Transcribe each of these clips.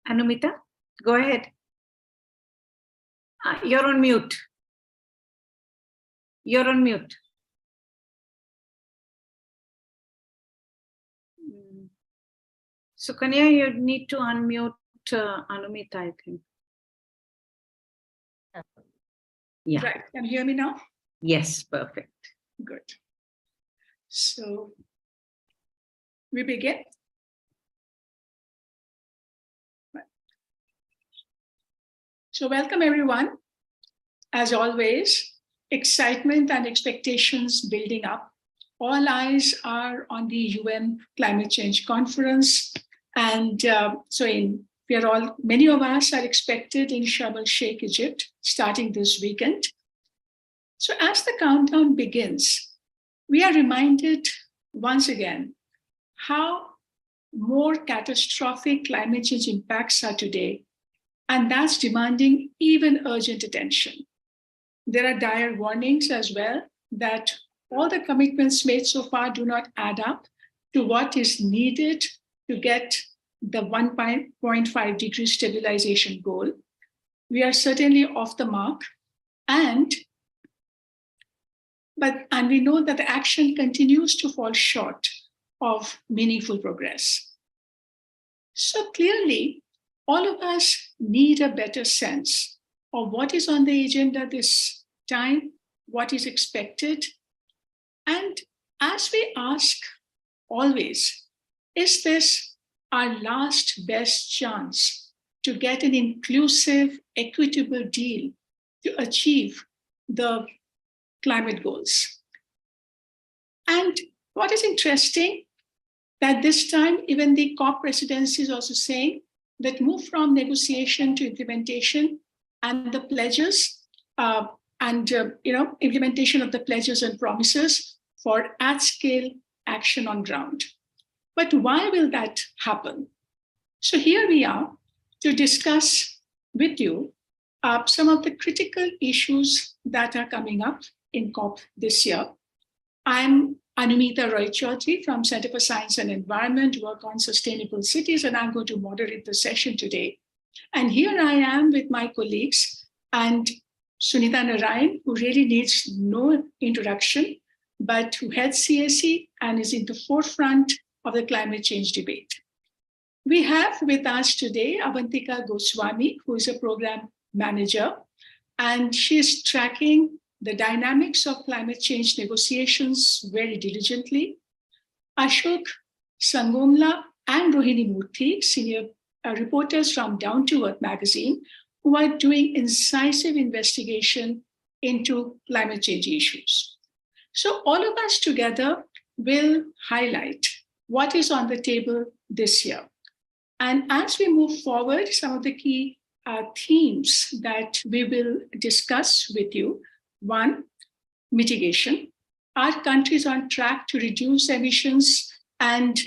Anumita, go ahead. You're on mute. You're on mute. Sukanya, you need to unmute Anumita, I think. Yeah. Right. Can you hear me now? Yes, perfect. Good. So we begin. So welcome everyone. As always, excitement and expectations building up. All eyes are on the UN Climate Change Conference. And many of us are expected in Sharm el-Sheikh, Egypt, starting this weekend. So as the countdown begins, we are reminded once again how more catastrophic climate change impacts are today, and that's demanding even urgent attention. There are dire warnings as well that all the commitments made so far do not add up to what is needed to get the 1.5 degree stabilization goal. We are certainly off the mark, and we know that the action continues to fall short of meaningful progress. So clearly, all of us need a better sense of what is on the agenda this time, what is expected. And as we ask always, is this our last best chance to get an inclusive, equitable deal to achieve the climate goals? And what is interesting, that this time, even the COP presidency is also saying that move from negotiation to implementation, and the pledges implementation of the pledges and promises for at-scale action on ground. But why will that happen? So here we are to discuss with you some of the critical issues that are coming up in COP this year. I'm Anumita Roy Chaudhary from Center for Science and Environment, work on sustainable cities, and I'm going to moderate the session today. And here I am with my colleagues, and Sunita Narayan, who really needs no introduction, but who heads CSE and is in the forefront of the climate change debate. We have with us today Avantika Goswami, who is a program manager, and she is tracking the dynamics of climate change negotiations very diligently. Ashok Sangomla and Rohini Murthy, senior reporters from Down to Earth magazine, who are doing incisive investigation into climate change issues. So all of us together will highlight what is on the table this year. And as we move forward, some of the key themes that we will discuss with you. One, mitigation. Are countries on track to reduce emissions, and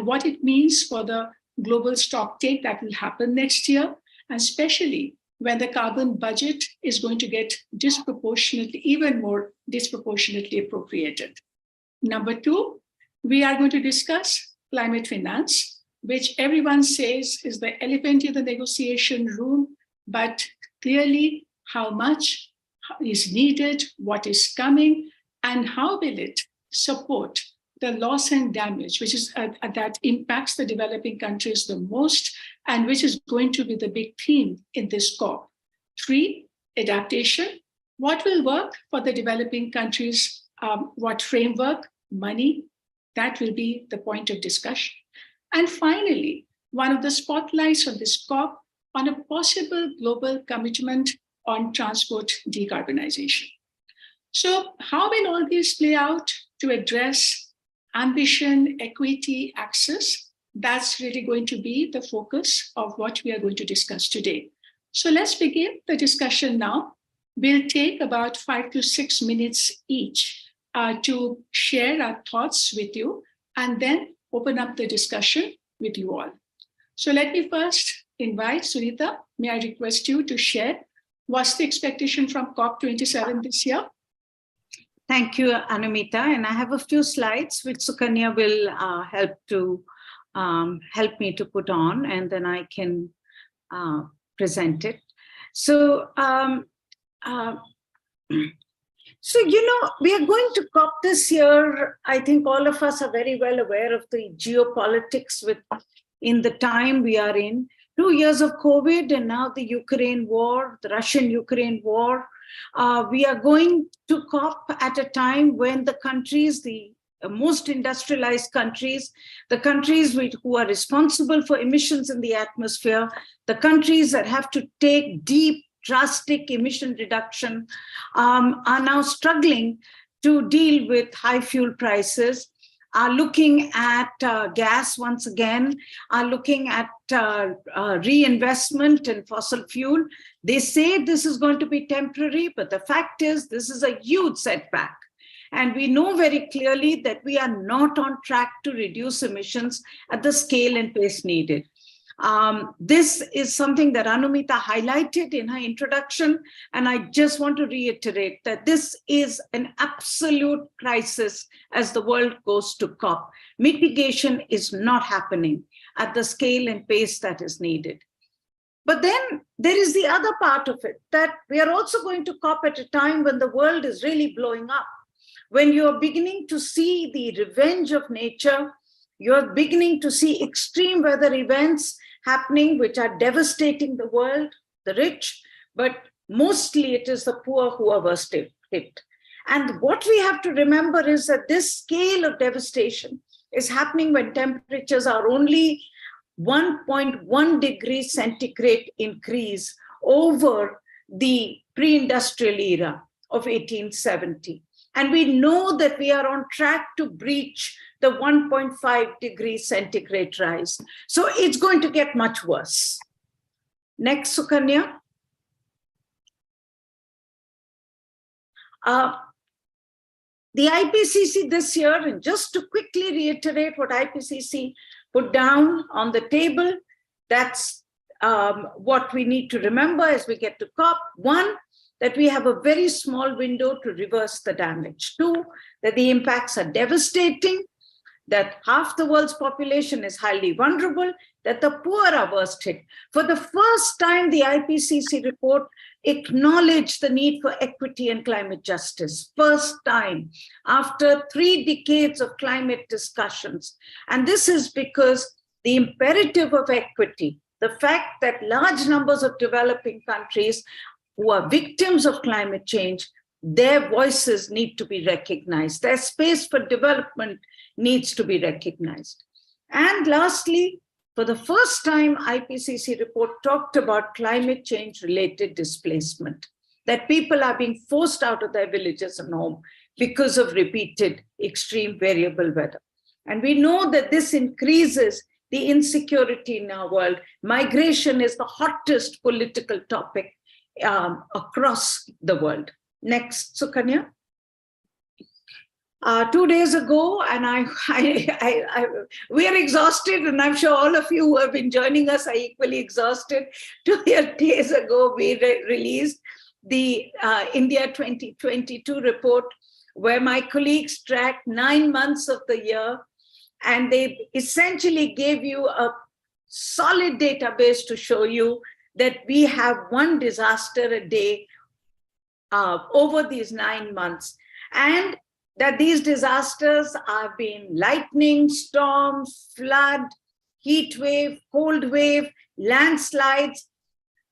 what it means for the global stocktake that will happen next year, and especially when the carbon budget is going to get even more disproportionately appropriated. Number two, we are going to discuss climate finance, which everyone says is the elephant in the negotiation room, but clearly how much is needed, what is coming, and how will it support the loss and damage, which is that impacts the developing countries the most, and which is going to be the big theme in this COP. Three, adaptation. What will work for the developing countries? What framework, money? That will be the point of discussion. And finally, one of the spotlights of this COP on a possible global commitment on transport decarbonization. So how will all these play out to address ambition, equity, access? That's really going to be the focus of what we are going to discuss today. So let's begin the discussion now. We'll take about 5 to 6 minutes each to share our thoughts with you, and then open up the discussion with you all. So let me first invite Sunita. May I request you to share what's the expectation from COP27 this year? Thank you, Anumita. And I have a few slides which Sukanya will help to help me to put on, and then I can present it. So, so, we are going to COP this year. I think all of us are very well aware of the geopolitics in the time we are in. 2 years of COVID and now the Ukraine war, the Russian-Ukraine war. We are going to COP at a time when the countries, the most industrialized countries, the countries who are responsible for emissions in the atmosphere, the countries that have to take deep, drastic emission reduction are now struggling to deal with high fuel prices, are looking at gas once again, are looking at reinvestment in fossil fuel. They say this is going to be temporary, but the fact is this is a huge setback. And we know very clearly that we are not on track to reduce emissions at the scale and pace needed. This is something that Anumita highlighted in her introduction, and I just want to reiterate that this is an absolute crisis as the world goes to COP. Mitigation is not happening at the scale and pace that is needed. But then there is the other part of it, that we are also going to COP at a time when the world is really blowing up, when you're beginning to see the revenge of nature, you're beginning to see extreme weather events happening, which are devastating the world, the rich, but mostly it is the poor who are worst hit. And what we have to remember is that this scale of devastation is happening when temperatures are only 1.1 degrees centigrade increase over the pre-industrial era of 1870. And we know that we are on track to breach the 1.5 degrees centigrade rise. So it's going to get much worse. Next, Sukanya. The IPCC this year, and just to quickly reiterate what IPCC put down on the table, that's what we need to remember as we get to COP. 1, that we have a very small window to reverse the damage. 2, that the impacts are devastating, that half the world's population is highly vulnerable, that the poor are worst hit. For the first time, the IPCC report acknowledged the need for equity and climate justice. First time after 3 decades of climate discussions. And this is because the imperative of equity, the fact that large numbers of developing countries who are victims of climate change, their voices need to be recognized. Their space for development needs to be recognized. And lastly, for the first time, IPCC report talked about climate change related displacement, that people are being forced out of their villages and home because of repeated extreme variable weather. And we know that this increases the insecurity in our world. Migration is the hottest political topic across the world. Next, Sukanya. 2 days ago, and we are exhausted, and I'm sure all of you who have been joining us are equally exhausted. 2 days ago, we released the India 2022 report, where my colleagues tracked 9 months of the year, and they essentially gave you a solid database to show you that we have 1 disaster a day over these 9 months. And that these disasters have been lightning, storms, flood, heat wave, cold wave, landslides.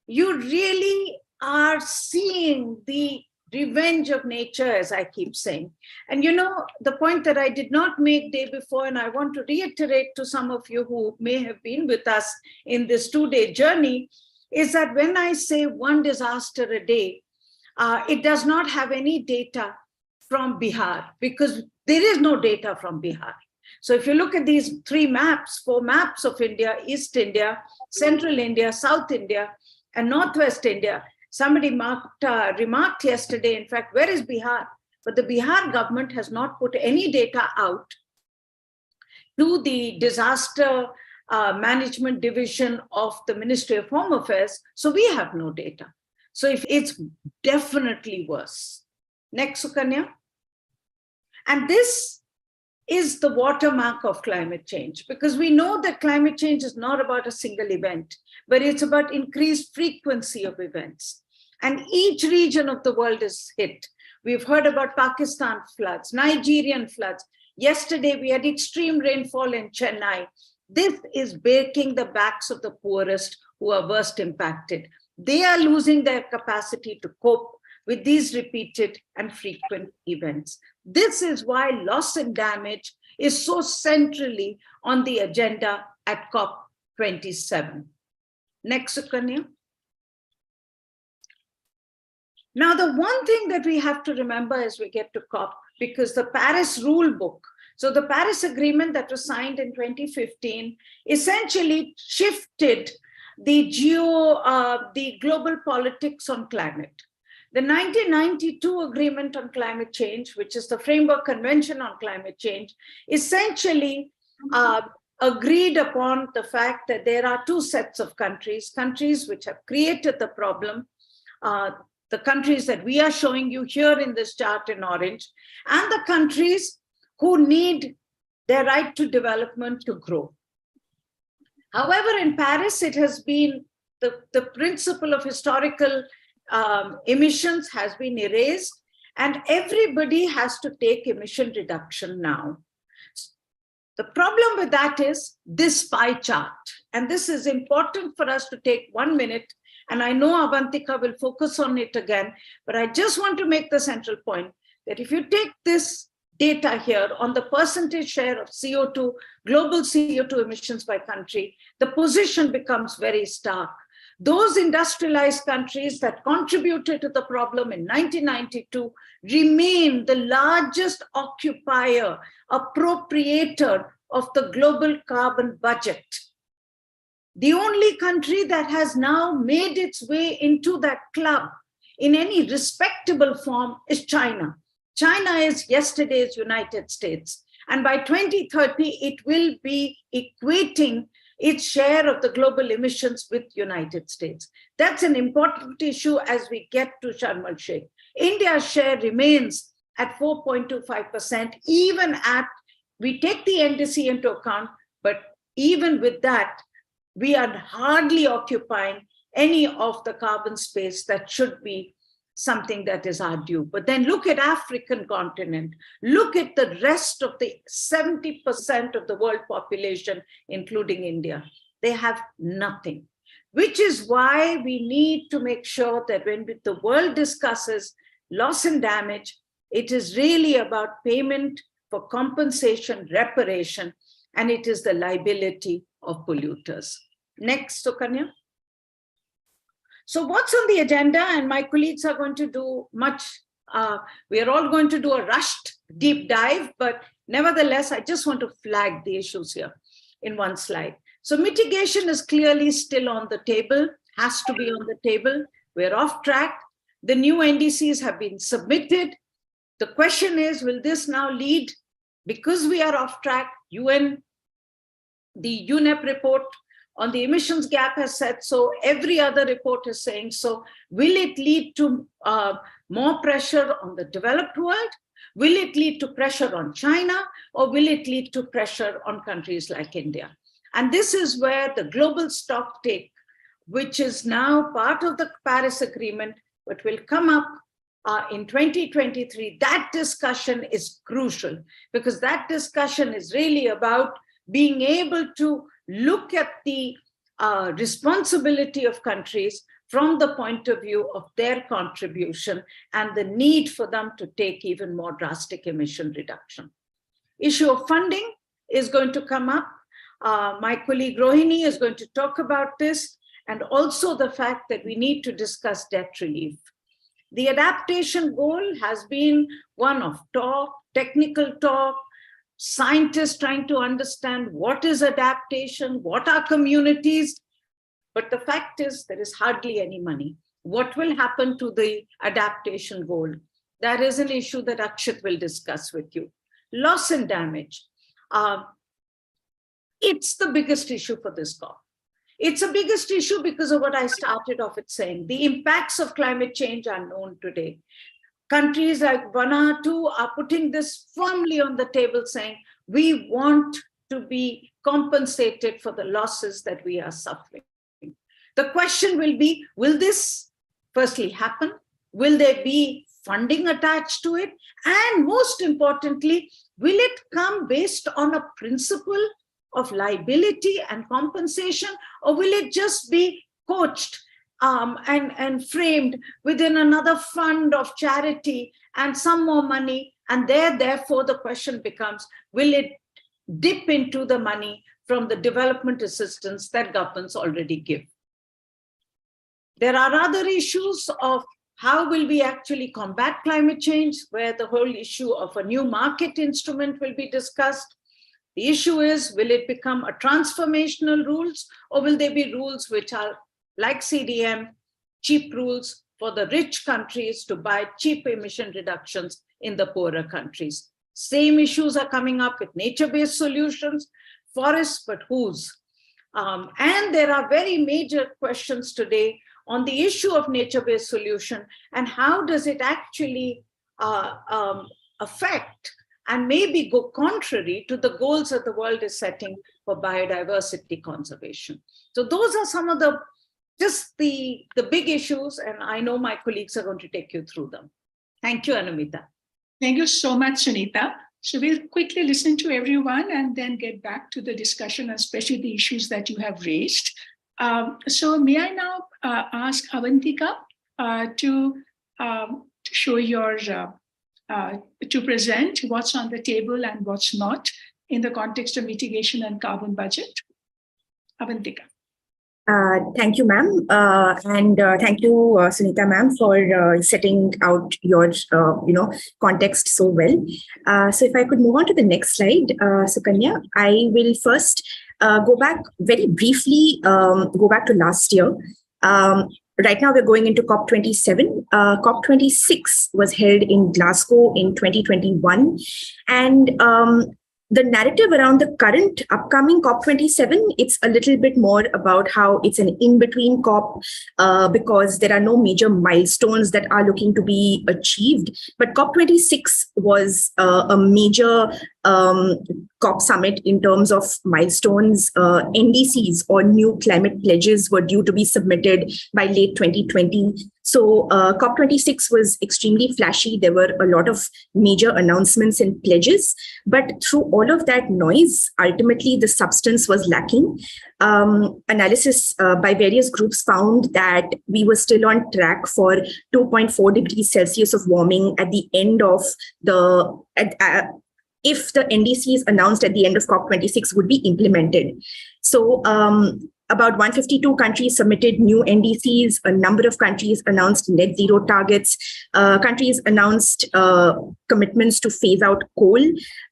You really are seeing the revenge of nature, as I keep saying. And the point that I did not make day before, and I want to reiterate to some of you who may have been with us in this 2-day journey, is that when I say 1 disaster a day, it does not have any data from Bihar, because there is no data from Bihar. So if you look at these 4 maps of India, East India, Central India, South India, and Northwest India, somebody remarked yesterday, in fact, where is Bihar? But the Bihar government has not put any data out to the disaster management division of the Ministry of Home Affairs. So we have no data. So if it's definitely worse. Next, Sukanya. And this is the watermark of climate change, because we know that climate change is not about a single event, but it's about increased frequency of events. And each region of the world is hit. We've heard about Pakistan floods, Nigerian floods. Yesterday, we had extreme rainfall in Chennai. This is breaking the backs of the poorest who are worst impacted. They are losing their capacity to cope with these repeated and frequent events. This is why loss and damage is so centrally on the agenda at COP27. Next, Sukanya. Now, the one thing that we have to remember as we get to COP, because the Paris rule book, so the Paris Agreement that was signed in 2015 essentially shifted the global politics on climate. The 1992 Agreement on Climate Change, which is the Framework Convention on Climate Change, essentially agreed upon the fact that there are two sets of countries, countries which have created the problem, the countries that we are showing you here in this chart in orange, and the countries who need their right to development to grow. However, in Paris, it has been the principle of historical emissions has been erased, and everybody has to take emission reduction now. The problem with that is this pie chart, and this is important for us to take 1 minute, and I know Avantika will focus on it again, but I just want to make the central point that if you take this data here on the percentage share of CO2, global CO2 emissions by country, the position becomes very stark. Those industrialized countries that contributed to the problem in 1992 remain the largest occupier, appropriator of the global carbon budget. The only country that has now made its way into that club in any respectable form is China. China is yesterday's United States. And by 2030, it will be equating its share of the global emissions with United States. That's an important issue as we get to Sharm el-Sheikh. India's share remains at 4.25%, even at, we take the NDC into account, but even with that, we are hardly occupying any of the carbon space that should be something that is our due. But then look at African continent, look at the rest of the 70% of the world population, including India. They have nothing, which is why we need to make sure that when the world discusses loss and damage, it is really about payment for compensation, reparation, and it is the liability of polluters. Next, Sukanya. So what's on the agenda, and my colleagues are going to do much, we are all going to do a rushed deep dive, but nevertheless, I just want to flag the issues here in one slide. So mitigation is clearly still on the table, has to be on the table. We're off track. The new NDCs have been submitted. The question is, will this now lead, because we are off track, the UNEP report on the emissions gap has said so, every other report is saying so. Will it lead to more pressure on the developed world? Will it lead to pressure on China? Or will it lead to pressure on countries like India? And this is where the global stocktake, which is now part of the Paris Agreement, but will come up in 2023, that discussion is crucial, because that discussion is really about being able to look at the responsibility of countries from the point of view of their contribution and the need for them to take even more drastic emission reduction. Issue of funding is going to come up. My colleague Rohini is going to talk about this, and also the fact that we need to discuss debt relief. The adaptation goal has been one of talk, technical talk, scientists trying to understand what is adaptation, what are communities, but the fact is there is hardly any money. What will happen to the adaptation goal? That is an issue that Akshit will discuss with you. Loss and damage. It's the biggest issue for this COP. It's a biggest issue because of what I started off with saying. The impacts of climate change are known today. Countries like Vanuatu are putting this firmly on the table, saying, We want to be compensated for the losses that we are suffering. The question will be, will this firstly happen? Will there be funding attached to it? And most importantly, will it come based on a principle of liability and compensation, or will it just be coached and framed within another fund of charity and some more money? And therefore, the question becomes, will it dip into the money from the development assistance that governments already give? There are other issues of how will we actually combat climate change, where the whole issue of a new market instrument will be discussed. The issue is, will it become a transformational rules, or will there be rules which are like CDM, cheap rules for the rich countries to buy cheap emission reductions in the poorer countries? Same issues are coming up with nature-based solutions, forests, but whose? And there are very major questions today on the issue of nature-based solution and how does it actually affect and maybe go contrary to the goals that the world is setting for biodiversity conservation. So those are some of the big issues, and I know my colleagues are going to take you through them. Thank you, Anumita. Thank you so much, Sunita. So we'll quickly listen to everyone and then get back to the discussion, especially the issues that you have raised. So may I now ask Avantika to show your, to present what's on the table and what's not in the context of mitigation and carbon budget. Avantika. Thank you, ma'am. And thank you, Sunita, ma'am, for setting out your, context so well. So if I could move on to the next slide, Sukanya, I will first go back very briefly, go back to last year. Right now, we're going into COP27. COP26 was held in Glasgow in 2021. And the narrative around the current upcoming COP27, it's a little bit more about how it's an in-between COP because there are no major milestones that are looking to be achieved. But COP26 was a major COP summit in terms of milestones. NDCs, or new climate pledges, were due to be submitted by late 2020. So COP26 was extremely flashy. There were a lot of major announcements and pledges, but through all of that noise, ultimately the substance was lacking. Analysis by various groups found that we were still on track for 2.4 degrees Celsius of warming at the end of the if the NDCs announced at the end of COP26 would be implemented. So about 152 countries submitted new NDCs. A number of countries announced net zero targets. Countries announced commitments to phase out coal.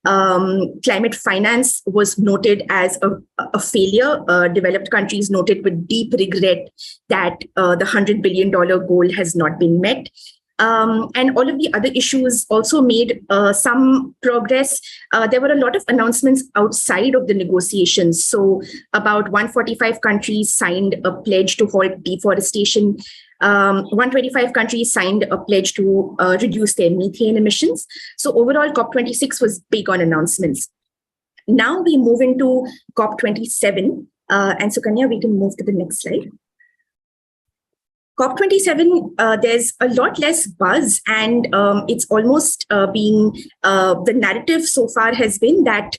Climate finance was noted as a failure. Developed countries noted with deep regret that the $100 billion goal has not been met. And all of the other issues also made some progress. There were a lot of announcements outside of the negotiations. So about 145 countries signed a pledge to halt deforestation. 125 countries signed a pledge to reduce their methane emissions. So overall, COP26 was big on announcements. Now we move into COP27. And Sukanya, we can move to the next slide. COP27, there's a lot less buzz, and it's almost being, the narrative so far has been that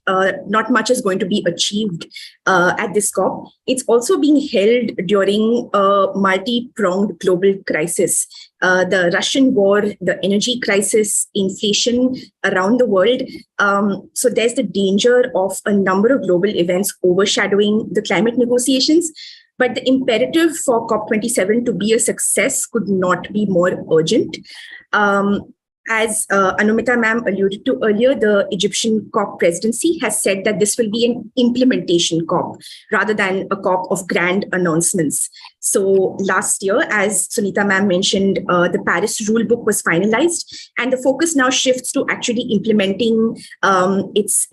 not much is going to be achieved at this COP. It's also being held during a multi-pronged global crisis. The Russian war, the energy crisis, inflation around the world. So there's the danger of a number of global events overshadowing the climate negotiations. But the imperative for COP27 to be a success could not be more urgent. As Anumita ma'am alluded to earlier, the Egyptian COP presidency has said that this will be an implementation COP rather than a COP of grand announcements. So last year, as Sunita ma'am mentioned, the Paris rulebook was finalized, and the focus now shifts to actually implementing its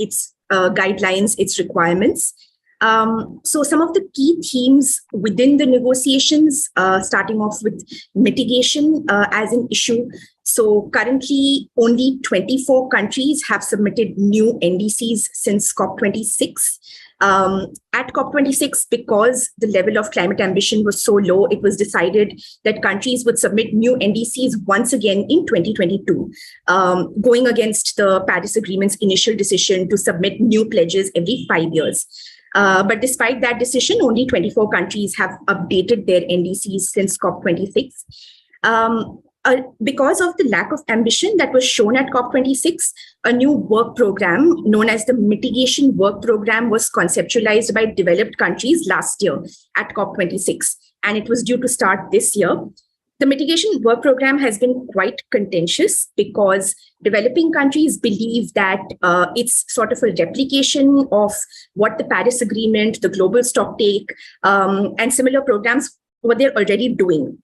guidelines, its requirements. So some of the key themes within the negotiations, starting off with mitigation as an issue. So currently, only 24 countries have submitted new NDCs since COP26. At COP26, because the level of climate ambition was so low, it was decided that countries would submit new NDCs once again in 2022, going against the Paris Agreement's initial decision to submit new pledges every 5 years. But despite that decision, only 24 countries have updated their NDCs since COP26. Because of the lack of ambition that was shown at COP26, a new work program known as the Mitigation Work Program was conceptualized by developed countries last year at COP26, and it was due to start this year. The Mitigation Work Program has been quite contentious because developing countries believe that it's sort of a replication of what the Paris Agreement, the Global Stocktake, and similar programs, what they're already doing.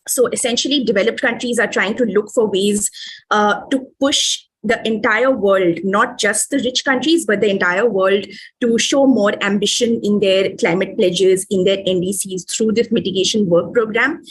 So essentially, developed countries are trying to look for ways to push the entire world, not just the rich countries, but the entire world, to show more ambition in their climate pledges, in their NDCs through this mitigation work program.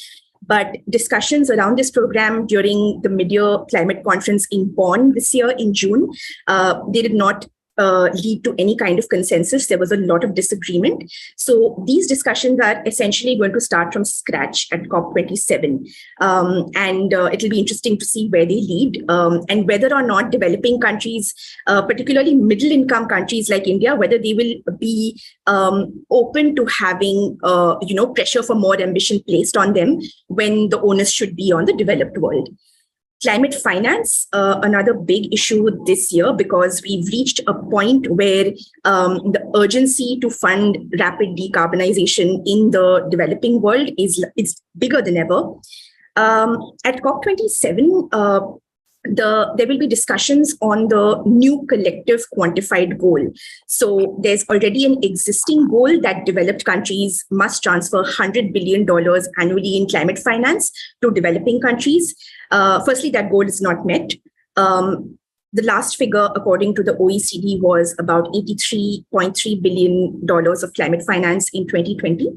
But discussions around this program during the mid-year climate conference in Bonn this year in June, they did not lead to any kind of consensus. There was a lot of disagreement. So these discussions are essentially going to start from scratch at COP27. And it'll be interesting to see where they lead and whether or not developing countries, particularly middle-income countries like India, whether they will be open to having pressure for more ambition placed on them when the onus should be on the developed world. Climate finance, another big issue this year, because we've reached a point where the urgency to fund rapid decarbonization in the developing world is bigger than ever. At COP27, there will be discussions on the new collective quantified goal. So there's already an existing goal that developed countries must transfer $100 billion annually in climate finance to developing countries. Firstly, that goal is not met. The last figure, according to the OECD, was about $83.3 billion of climate finance in 2020.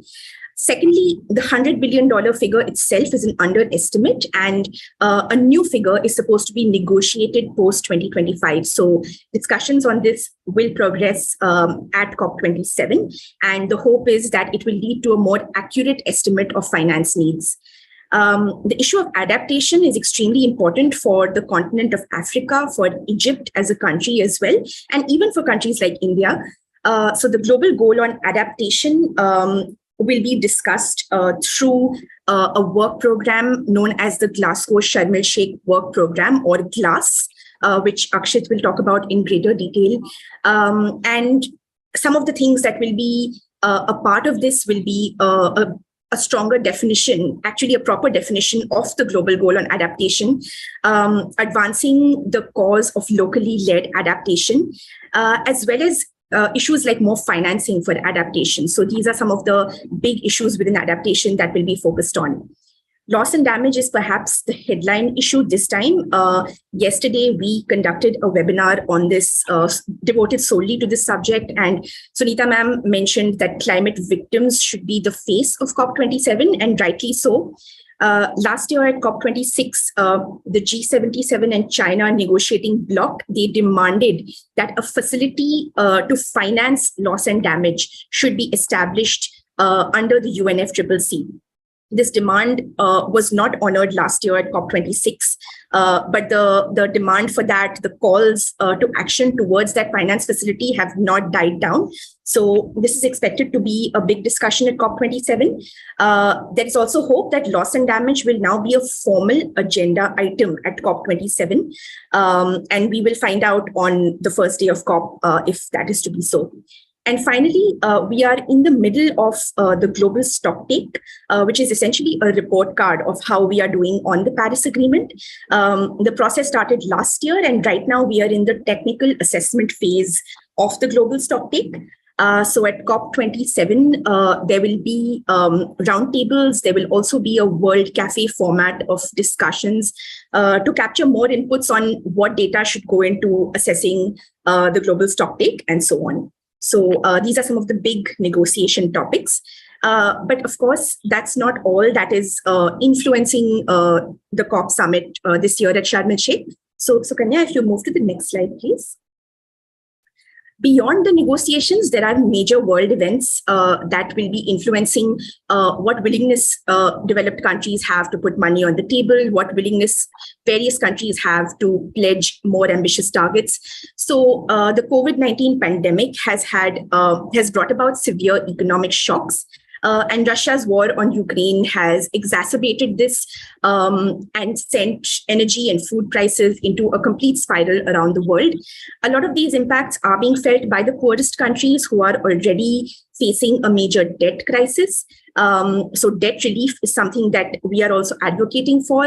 Secondly, the $100 billion figure itself is an underestimate, and a new figure is supposed to be negotiated post-2025. So discussions on this will progress at COP27, and the hope is that it will lead to a more accurate estimate of finance needs. The issue of adaptation is extremely important for the continent of Africa, for Egypt as a country as well, and even for countries like India. So the global goal on adaptation will be discussed through a work program known as the Glasgow Sharm el-Sheikh Work Program, or GLAS, which Akshit will talk about in greater detail. And some of the things that will be a part of this will be a stronger definition, actually a proper definition of the global goal on adaptation, advancing the cause of locally led adaptation, as well as issues like more financing for adaptation. So these are some of the big issues within adaptation that will be focused on. Loss and damage is perhaps the headline issue this time. Yesterday, we conducted a webinar on this, devoted solely to this subject. And Sunita ma'am mentioned that climate victims should be the face of COP27, and rightly so. Last year at COP26, the G77 and China negotiating bloc, they demanded that a facility to finance loss and damage should be established under the UNFCCC. This demand was not honored last year at COP26, but the demand for that, the calls to action towards that finance facility have not died down. So this is expected to be a big discussion at COP27. There is also hope that loss and damage will now be a formal agenda item at COP27. And we will find out on the first day of COP if that is to be so. And finally, we are in the middle of the global stocktake, which is essentially a report card of how we are doing on the Paris Agreement. The process started last year, and right now we are in the technical assessment phase of the global stocktake. So at COP27, there will be roundtables. There will also be a World Cafe format of discussions to capture more inputs on what data should go into assessing the global stocktake and so on. So these are some of the big negotiation topics. But of course, that's not all that is influencing the COP summit this year at Sharm el-Sheikh. So Kanya, if you move to the next slide, please. Beyond the negotiations, there are major world events that will be influencing what willingness developed countries have to put money on the table, what willingness various countries have to pledge more ambitious targets. So the COVID-19 pandemic has brought about severe economic shocks. And Russia's war on Ukraine has exacerbated this and sent energy and food prices into a complete spiral around the world. A lot of these impacts are being felt by the poorest countries who are already facing a major debt crisis. So debt relief is something that we are also advocating for.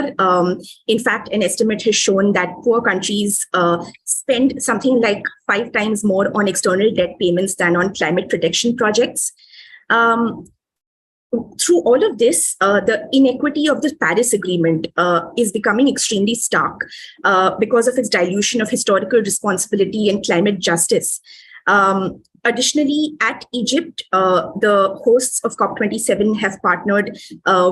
In fact, an estimate has shown that poor countries spend something like 5 times more on external debt payments than on climate protection projects. Through all of this, the inequity of the Paris Agreement is becoming extremely stark because of its dilution of historical responsibility and climate justice. Additionally, at Egypt, the hosts of COP27 have partnered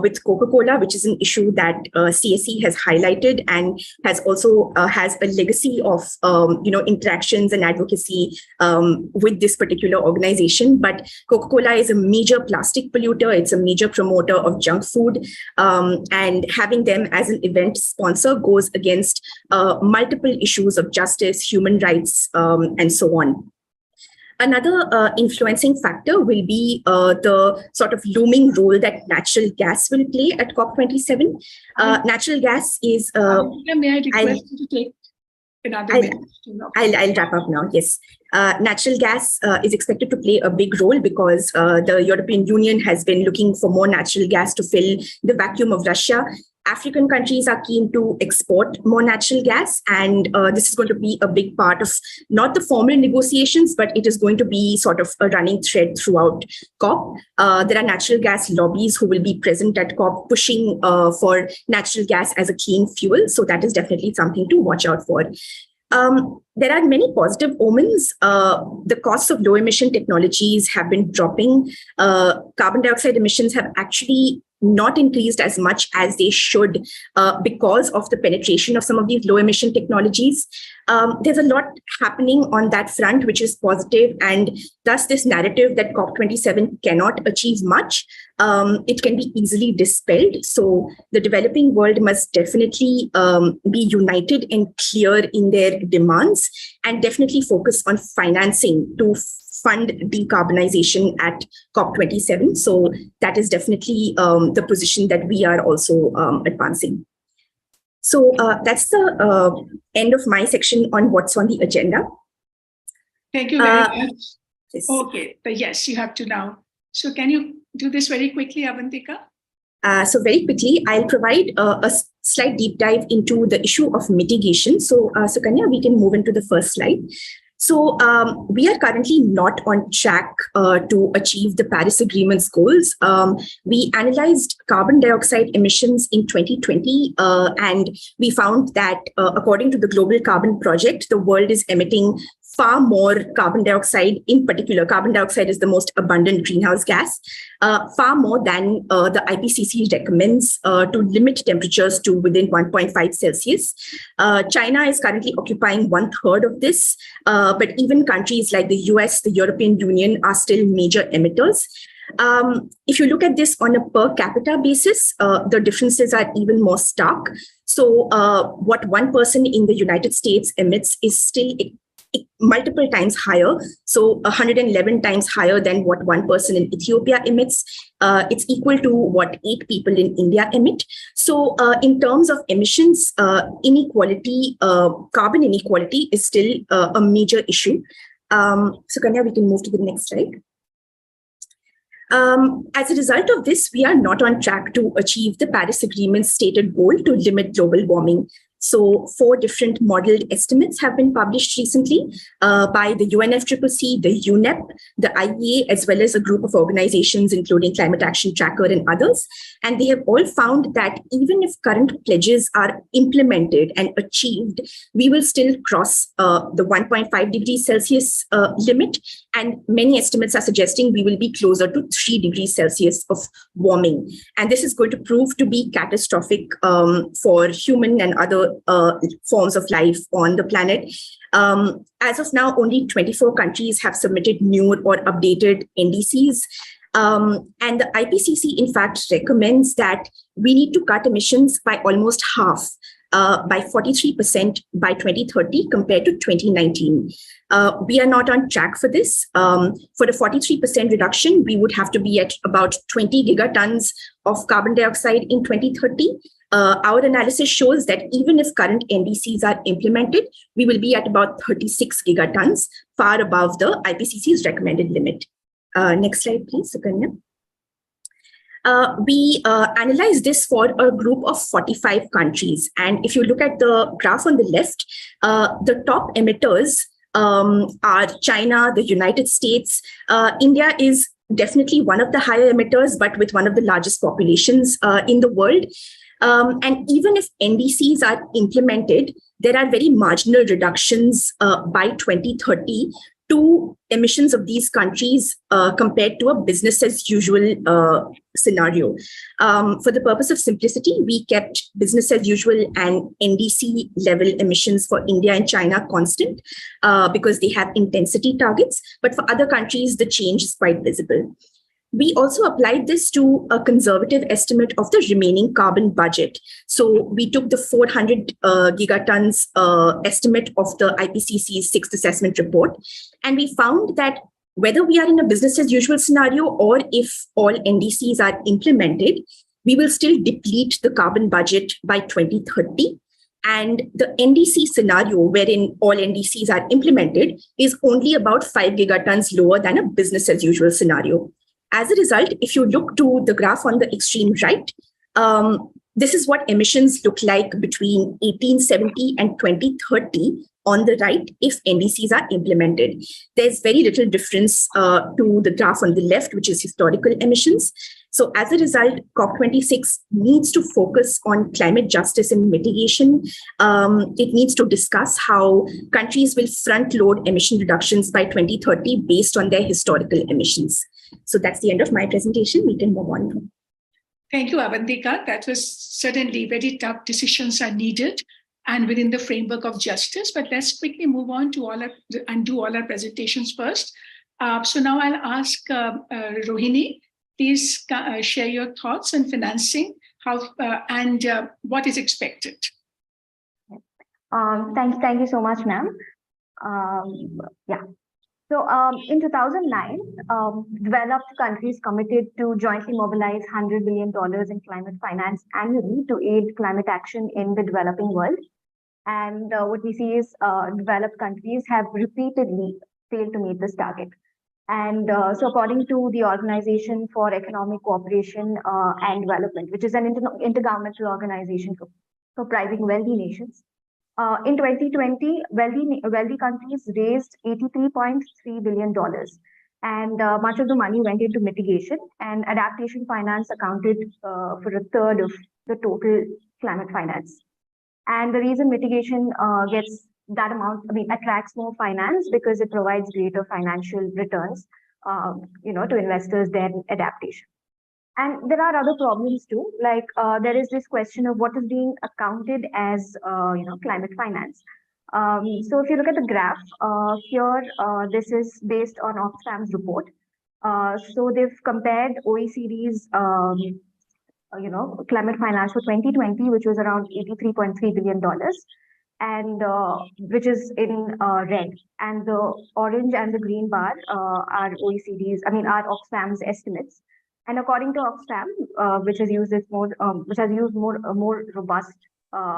with Coca-Cola, which is an issue that CSE has highlighted and has also has a legacy of interactions and advocacy with this particular organization. But Coca-Cola is a major plastic polluter; it's a major promoter of junk food, and having them as an event sponsor goes against multiple issues of justice, human rights, and so on. Another influencing factor will be the sort of looming role that natural gas will play at COP27. Natural gas is... may I request you to take another minute? I'll wrap up now, yes. Natural gas is expected to play a big role because the European Union has been looking for more natural gas to fill the vacuum of Russia. African countries are keen to export more natural gas, and this is going to be a big part of not the formal negotiations, but it is going to be sort of a running thread throughout COP. There are natural gas lobbies who will be present at COP pushing for natural gas as a clean fuel. So that is definitely something to watch out for. There are many positive omens. The costs of low emission technologies have been dropping. Carbon dioxide emissions have actually not increased as much as they should because of the penetration of some of these low emission technologies. There's a lot happening on that front, which is positive, and thus this narrative that COP27 cannot achieve much, it can be easily dispelled. So the developing world must definitely be united and clear in their demands, and definitely focus on financing to fund decarbonization at COP27. So that is definitely the position that we are also advancing. So that's the end of my section on what's on the agenda. Thank you very much. Yes. Okay, but yes, you have to now. So can you do this very quickly, Avantika? So very quickly, I'll provide a slight deep dive into the issue of mitigation. So Kanya, we can move into the first slide. So we are currently not on track to achieve the Paris Agreement's goals. We analyzed carbon dioxide emissions in 2020, and we found that according to the Global Carbon Project, the world is emitting far more carbon dioxide. In particular, carbon dioxide is the most abundant greenhouse gas, far more than the IPCC recommends to limit temperatures to within 1.5 Celsius. China is currently occupying 1/3 of this, but even countries like the US, the European Union are still major emitters. If you look at this on a per capita basis, the differences are even more stark. So what one person in the United States emits is still multiple times higher, so 111 times higher than what one person in Ethiopia emits. It's equal to what 8 people in India emit. So in terms of emissions, inequality, carbon inequality is still a major issue. So Kanya, we can move to the next slide. As a result of this, we are not on track to achieve the Paris Agreement's stated goal to limit global warming. So 4 different modeled estimates have been published recently by the UNFCCC, the UNEP, the IEA, as well as a group of organizations, including Climate Action Tracker and others. And they have all found that even if current pledges are implemented and achieved, we will still cross the 1.5 degrees Celsius limit. And many estimates are suggesting we will be closer to 3 degrees Celsius of warming. And this is going to prove to be catastrophic for human and other forms of life on the planet. As of now, only 24 countries have submitted new or updated NDCs. And the IPCC, in fact, recommends that we need to cut emissions by almost half, by 43% by 2030 compared to 2019. We are not on track for this. For the 43% reduction, we would have to be at about 20 gigatons of carbon dioxide in 2030. Our analysis shows that even if current NDCs are implemented, we will be at about 36 gigatons, far above the IPCC's recommended limit. Next slide, please, Sukanya. We analyzed this for a group of 45 countries. And if you look at the graph on the left, the top emitters are China, the United States. India is definitely one of the higher emitters, but with one of the largest populations in the world. And even if NDCs are implemented, there are very marginal reductions by 2030 to emissions of these countries compared to a business as usual scenario. For the purpose of simplicity, we kept business as usual and NDC level emissions for India and China constant because they have intensity targets. But for other countries, the change is quite visible. We also applied this to a conservative estimate of the remaining carbon budget. So we took the 400 gigatons estimate of the IPCC's sixth assessment report, and we found that whether we are in a business as usual scenario or if all NDCs are implemented, we will still deplete the carbon budget by 2030. And the NDC scenario, wherein all NDCs are implemented, is only about 5 gigatons lower than a business as usual scenario. As a result, if you look to the graph on the extreme right, this is what emissions look like between 1870 and 2030 on the right if NDCs are implemented. There's very little difference to the graph on the left, which is historical emissions. So as a result, COP26 needs to focus on climate justice and mitigation. It needs to discuss how countries will front load emission reductions by 2030 based on their historical emissions. So that's the end of my presentation. We can move on. Thank you, Avantika. That was certainly very tough decisions are needed and within the framework of justice. But let's quickly move on to do all our presentations first. So now I'll ask Rohini, please share your thoughts on financing and what is expected. Thank you so much, ma'am. Yeah. So in 2009, developed countries committed to jointly mobilize $100 billion in climate finance annually to aid climate action in the developing world. And what we see is developed countries have repeatedly failed to meet this target. And so according to the Organization for Economic Cooperation and Development, which is an intergovernmental organization comprising wealthy nations, in 2020, wealthy countries raised $83.3 billion. And much of the money went into mitigation, and adaptation finance accounted for a third of the total climate finance. And the reason mitigation gets that amount, attracts more finance because it provides greater financial returns, to investors than adaptation. And there are other problems too, like there is this question of what is being accounted as, climate finance. So if you look at the graph here, this is based on Oxfam's report. So they've compared OECD's, climate finance for 2020, which was around $83.3 billion, and which is in red. And the orange and the green bar are are Oxfam's estimates. And according to Oxfam, which has used more robust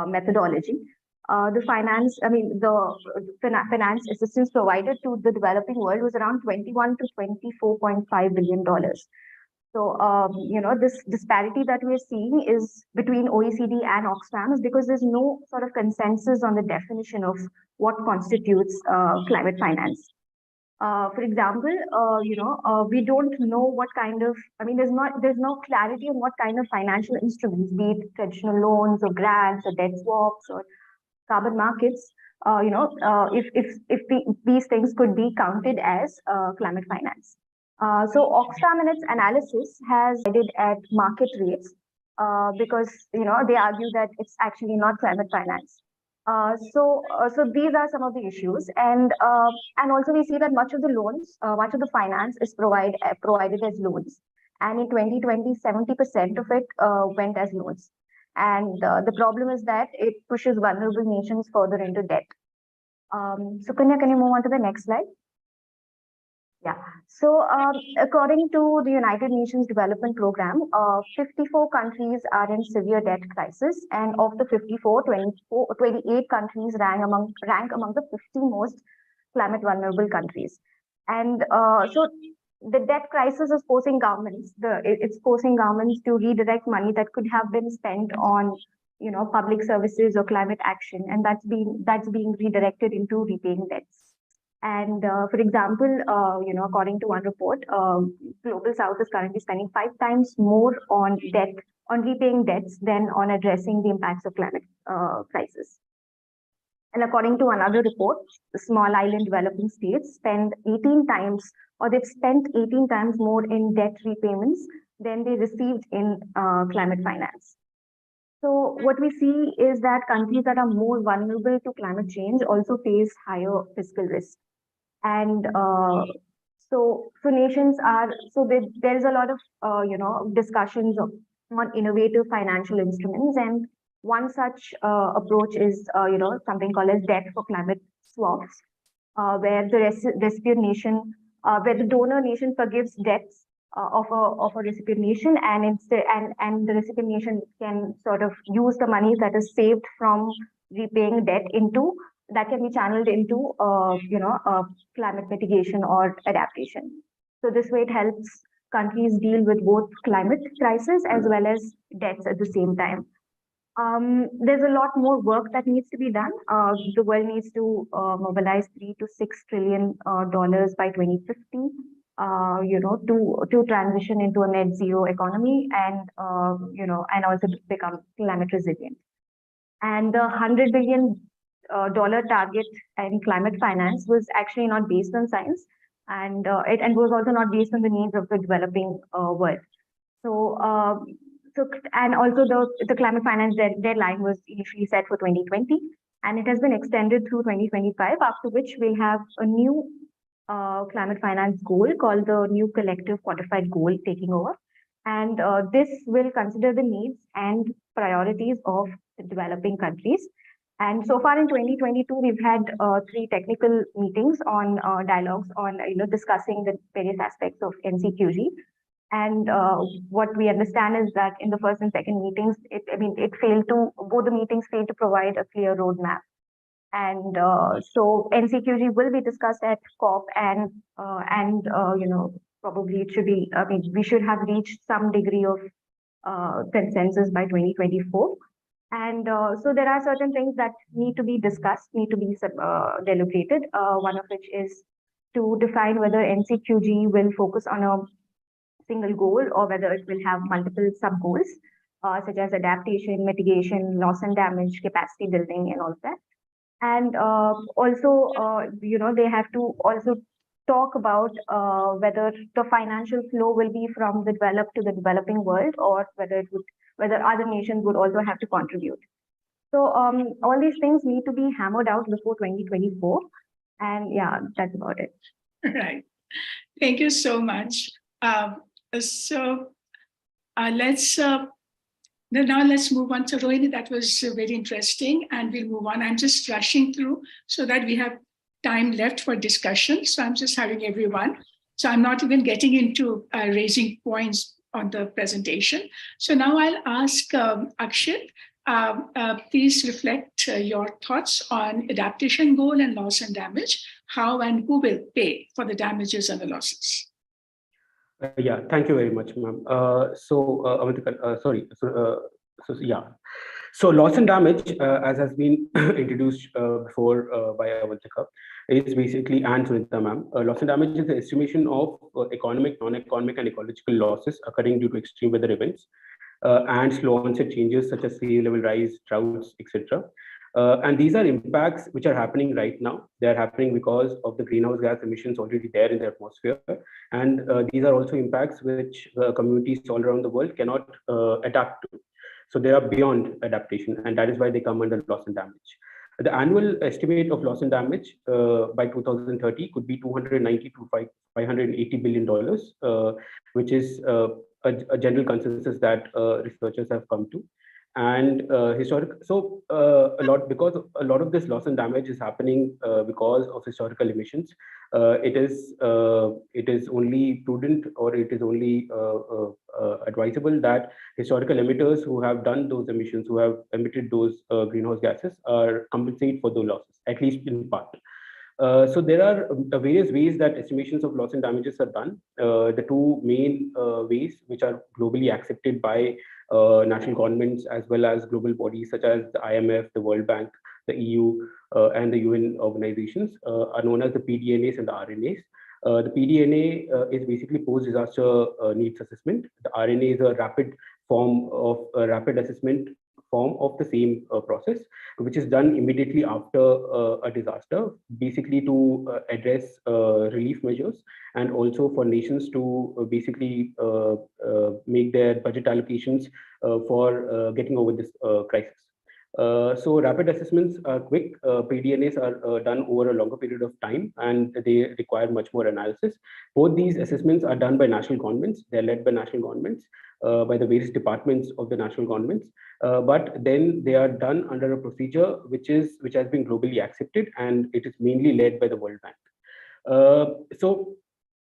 methodology, the finance assistance provided to the developing world was around $21 to $24.5 billion. So, this disparity that we're seeing is between OECD and Oxfam is because there's no sort of consensus on the definition of what constitutes climate finance. For example, we don't know what kind of, there's no clarity on what kind of financial instruments, be it traditional loans or grants or debt swaps or carbon markets, these things could be counted as climate finance. So Oxfam in its analysis has decided at market rates because they argue that it's actually not climate finance. So these are some of the issues, and also we see that much of the loans, much of the finance is provided as loans, and in 2020, 70% of it went as loans. And the problem is that it pushes vulnerable nations further into debt. So Kanya, can you move on to the next slide? Yeah. So according to the United Nations Development Program, 54 countries are in severe debt crisis, and of the 54, 28 countries rank among the 50 most climate vulnerable countries. And so the debt crisis is forcing governments. It's forcing governments to redirect money that could have been spent on public services or climate action, and that's being redirected into repaying debts. And for example, according to one report, Global South is currently spending 5 times more on repaying debts than on addressing the impacts of climate crisis. And according to another report, the small island developing states spend 18 times, or they've spent 18 times more in debt repayments than they received in climate finance. So what we see is that countries that are more vulnerable to climate change also face higher fiscal risk. And so nations are, there's a lot of discussions on innovative financial instruments, and one such approach is something called as debt for climate swaps, where the recipient nation, where the donor nation forgives debts of a recipient nation, and the recipient nation can sort of use the money that is saved from repaying debt that can be channeled into climate mitigation or adaptation. So this way it helps countries deal with both climate crisis as well as debts at the same time. There's a lot more work that needs to be done. The world needs to mobilize $3 to $6 trillion by 2050. To transition into a net zero economy and also become climate resilient. And the $100 billion target in climate finance was actually not based on science, and it was also not based on the needs of the developing world. And also the climate finance deadline was initially set for 2020, and it has been extended through 2025, after which we'll have a new climate finance goal called the new collective quantified goal taking over. And this will consider the needs and priorities of the developing countries. And so far in 2022, we've had 3 technical meetings on dialogues on discussing the various aspects of NCQG. And what we understand is that in the first and second meetings, both the meetings failed to provide a clear roadmap. And so NCQG will be discussed at COP, and probably it should be. We should have reached some degree of consensus by 2024. And so there are certain things that need to be discussed, need to be deliberated. One of which is to define whether NCQG will focus on a single goal or whether it will have multiple sub goals, such as adaptation, mitigation, loss and damage, capacity building, and all of that. And also, they have to also talk about whether the financial flow will be from the developed to the developing world, or whether other nations would also have to contribute. So all these things need to be hammered out before 2024. And yeah, that's about it. Right. Thank you so much. Now let's move on to Rohini. That was very interesting, and we'll move on. I'm just rushing through so that we have time left for discussion. So I'm just having everyone. So I'm not even getting into raising points on the presentation. So now I'll ask Akshit, please reflect your thoughts on adaptation goal and loss and damage. How and who will pay for the damages and the losses? Yeah, thank you very much, ma'am. Avantika, So loss and damage, as has been introduced before by Avantika, is basically, and Sunita ma'am, loss and damage is the estimation of economic, non-economic, and ecological losses occurring due to extreme weather events and slow onset changes such as sea level rise, droughts, etc., And these are impacts which are happening right now. They are happening because of the greenhouse gas emissions already there in the atmosphere. And these are also impacts which communities all around the world cannot adapt to. So they are beyond adaptation, and that is why they come under loss and damage. The annual estimate of loss and damage by 2030 could be 290 to 580 billion dollars, which is a general consensus that researchers have come to. And because a lot of this loss and damage is happening because of historical emissions. It is only prudent, or it is only advisable that historical emitters who have done those emissions, who have emitted those greenhouse gases, are compensated for those losses, at least in part. So there are various ways that estimations of loss and damages are done. The two main ways, which are globally accepted by national governments as well as global bodies such as the IMF, the World Bank, the EU, and the UN organizations, are known as the PDNAs and the RNAs. The PDNA is basically post-disaster needs assessment. The RNA is a rapid assessment form of the same process, which is done immediately after a disaster, basically to address relief measures, and also for nations to basically make their budget allocations for getting over this crisis. So rapid assessments are quick. PDNAs are done over a longer period of time, and they require much more analysis. Both these assessments are done by national governments. They're led by national governments, by the various departments of the national governments. But then they are done under a procedure which has been globally accepted, and it is mainly led by the World Bank.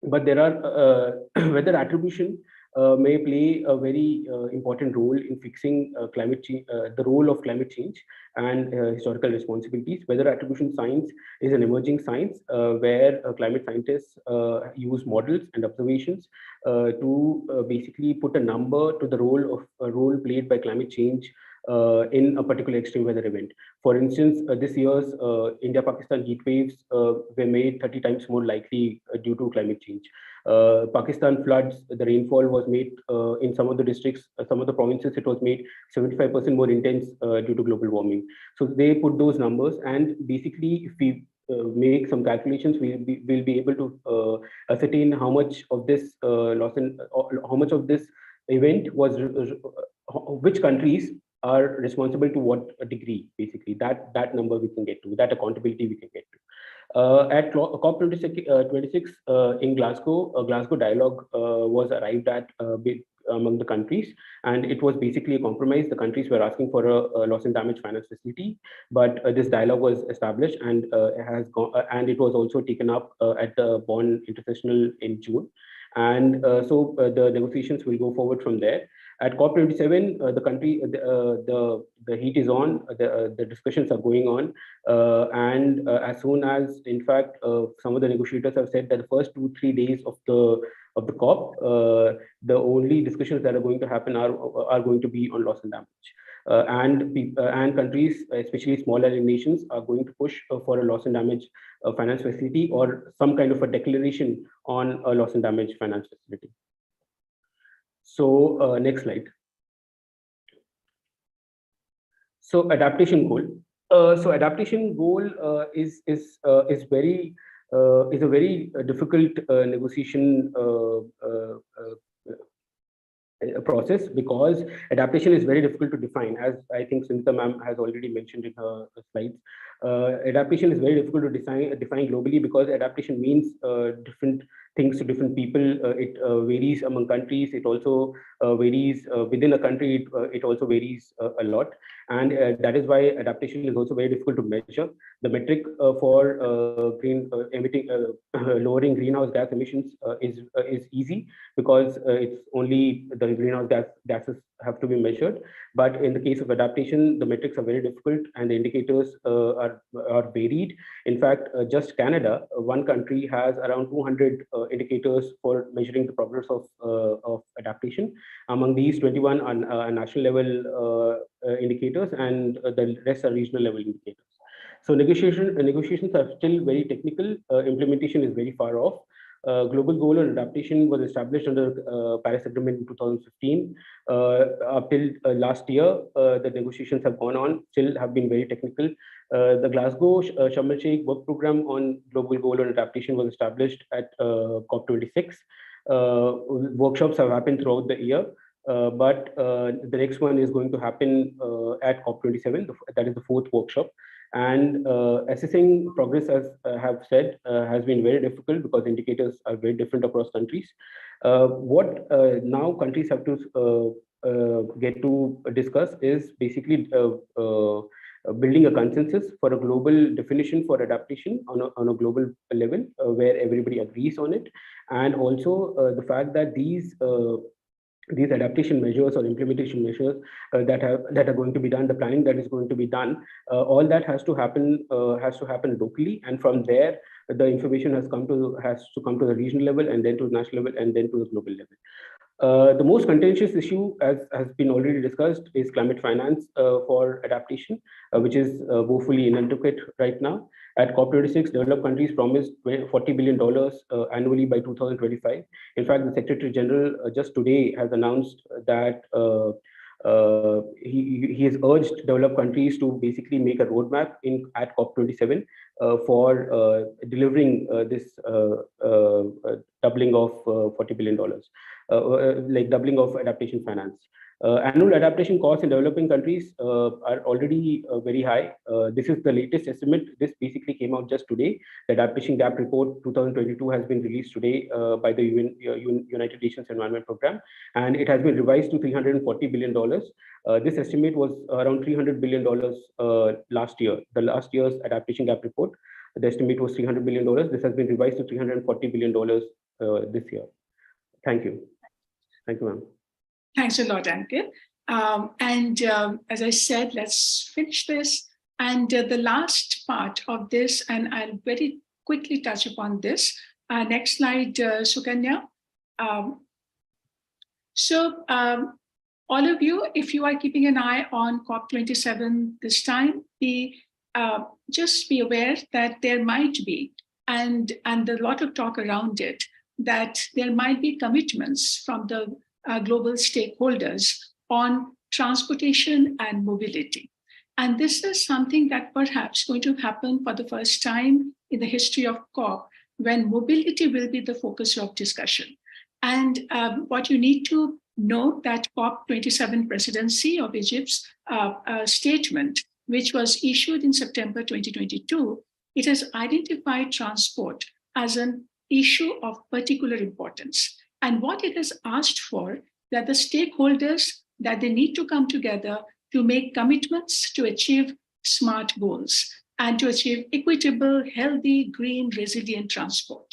But there are weather attribution may play a very important role in fixing climate change, the role of climate change and historical responsibilities. Weather attribution science is an emerging science where climate scientists use models and observations to basically put a number to the role played by climate change in a particular extreme weather event. For instance, this year's India-Pakistan heat waves were made 30 times more likely due to climate change. Pakistan floods, the rainfall was made in some of the districts, some of the provinces, it was made 75% more intense due to global warming. So they put those numbers, and basically, if we make some calculations, we'll be able to ascertain how much of this loss and how much of this event was, which countries are responsible to what degree. Basically, that number we can get to, that accountability we can get to. At COP26 in Glasgow, a Glasgow dialogue was arrived at among the countries, and it was basically a compromise. The countries were asking for a loss and damage finance facility, but this dialogue was established, and and it was also taken up at the Bonn Intersessional in June. And so the negotiations will go forward from there. At COP27, the heat is on, the discussions are going on, and as soon as, in fact, some of the negotiators have said that the first 2-3 days of the COP, the only discussions that are going to happen are going to be on loss and damage. And countries, especially smaller nations, are going to push for a loss and damage finance facility, or some kind of a declaration on a loss and damage finance facility. So next slide. So adaptation goal. So adaptation goal is a very difficult negotiation process, because adaptation is very difficult to define, as I think Sunita ma'am has already mentioned in her slides. Adaptation is very difficult to define globally, because adaptation means different things to different people. It varies among countries. It also varies within a country. It also varies a lot, and that is why adaptation is also very difficult to measure. The metric for lowering greenhouse gas emissions is easy, because it's only the greenhouse gases have to be measured. But in the case of adaptation, the metrics are very difficult, and the indicators are varied. In fact, just Canada, one country, has around 200 indicators for measuring the progress of adaptation. Among these, 21 are national level indicators, and the rest are regional level indicators. So negotiations are still very technical. Implementation is very far off. Global goal on adaptation was established under Paris Agreement in 2015. Up till last year, the negotiations have gone on, still have been very technical. The Glasgow Sharm el-Sheikh work program on global goal on adaptation was established at COP26. Workshops have happened throughout the year. But the next one is going to happen at COP27, that is the fourth workshop. And assessing progress, as I have said, has been very difficult because indicators are very different across countries. What now countries have to get to discuss is basically building a consensus for a global definition for adaptation on a global level where everybody agrees on it. And also the fact that these adaptation measures or implementation measures that are going to be done, the planning that is going to be done, all that has to happen locally, and from there the information has to come to the regional level, and then to the national level, and then to the global level. The most contentious issue, as has been already discussed, is climate finance for adaptation, which is woefully inadequate right now. At COP26, developed countries promised $40 billion annually by 2025. In fact, the Secretary General just today has announced that he has urged developed countries to basically make a roadmap at COP27 for delivering this doubling of $40 billion, like doubling of adaptation finance. Annual adaptation costs in developing countries are already very high. This is the latest estimate. This basically came out just today. The Adaptation Gap Report 2022 has been released today by the United Nations Environment Program, and it has been revised to $340 billion. This estimate was around $300 billion last year. The last year's Adaptation Gap Report, the estimate was $300 billion. This has been revised to $340 billion this year. Thank you. Thank you, ma'am. Thanks a lot, Ankit. As I said, let's finish this. And the last part of this, and I'll very quickly touch upon this. Next slide, Sukanya. All of you, if you are keeping an eye on COP27 this time, just be aware that there might be, and a lot of talk around it, that there might be commitments from the global stakeholders on transportation and mobility. And this is something that perhaps going to happen for the first time in the history of COP, when mobility will be the focus of discussion. And what you need to know that COP27 presidency of Egypt's statement, which was issued in September 2022, it has identified transport as an issue of particular importance. And what it has asked for, that the stakeholders, that they need to come together to make commitments to achieve smart goals and to achieve equitable, healthy, green, resilient transport.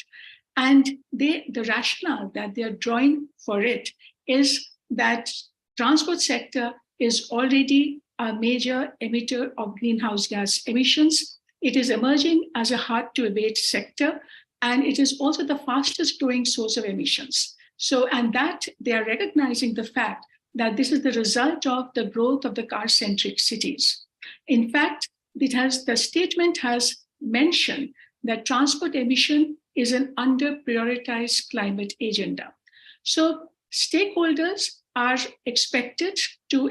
And the rationale that they are drawing for it is that transport sector is already a major emitter of greenhouse gas emissions. It is emerging as a hard-to-abate sector, and it is also the fastest growing source of emissions. So, and that they are recognizing the fact that this is the result of the growth of the car-centric cities. In fact, the statement has mentioned that transport emission is an under-prioritized climate agenda. So stakeholders are expected to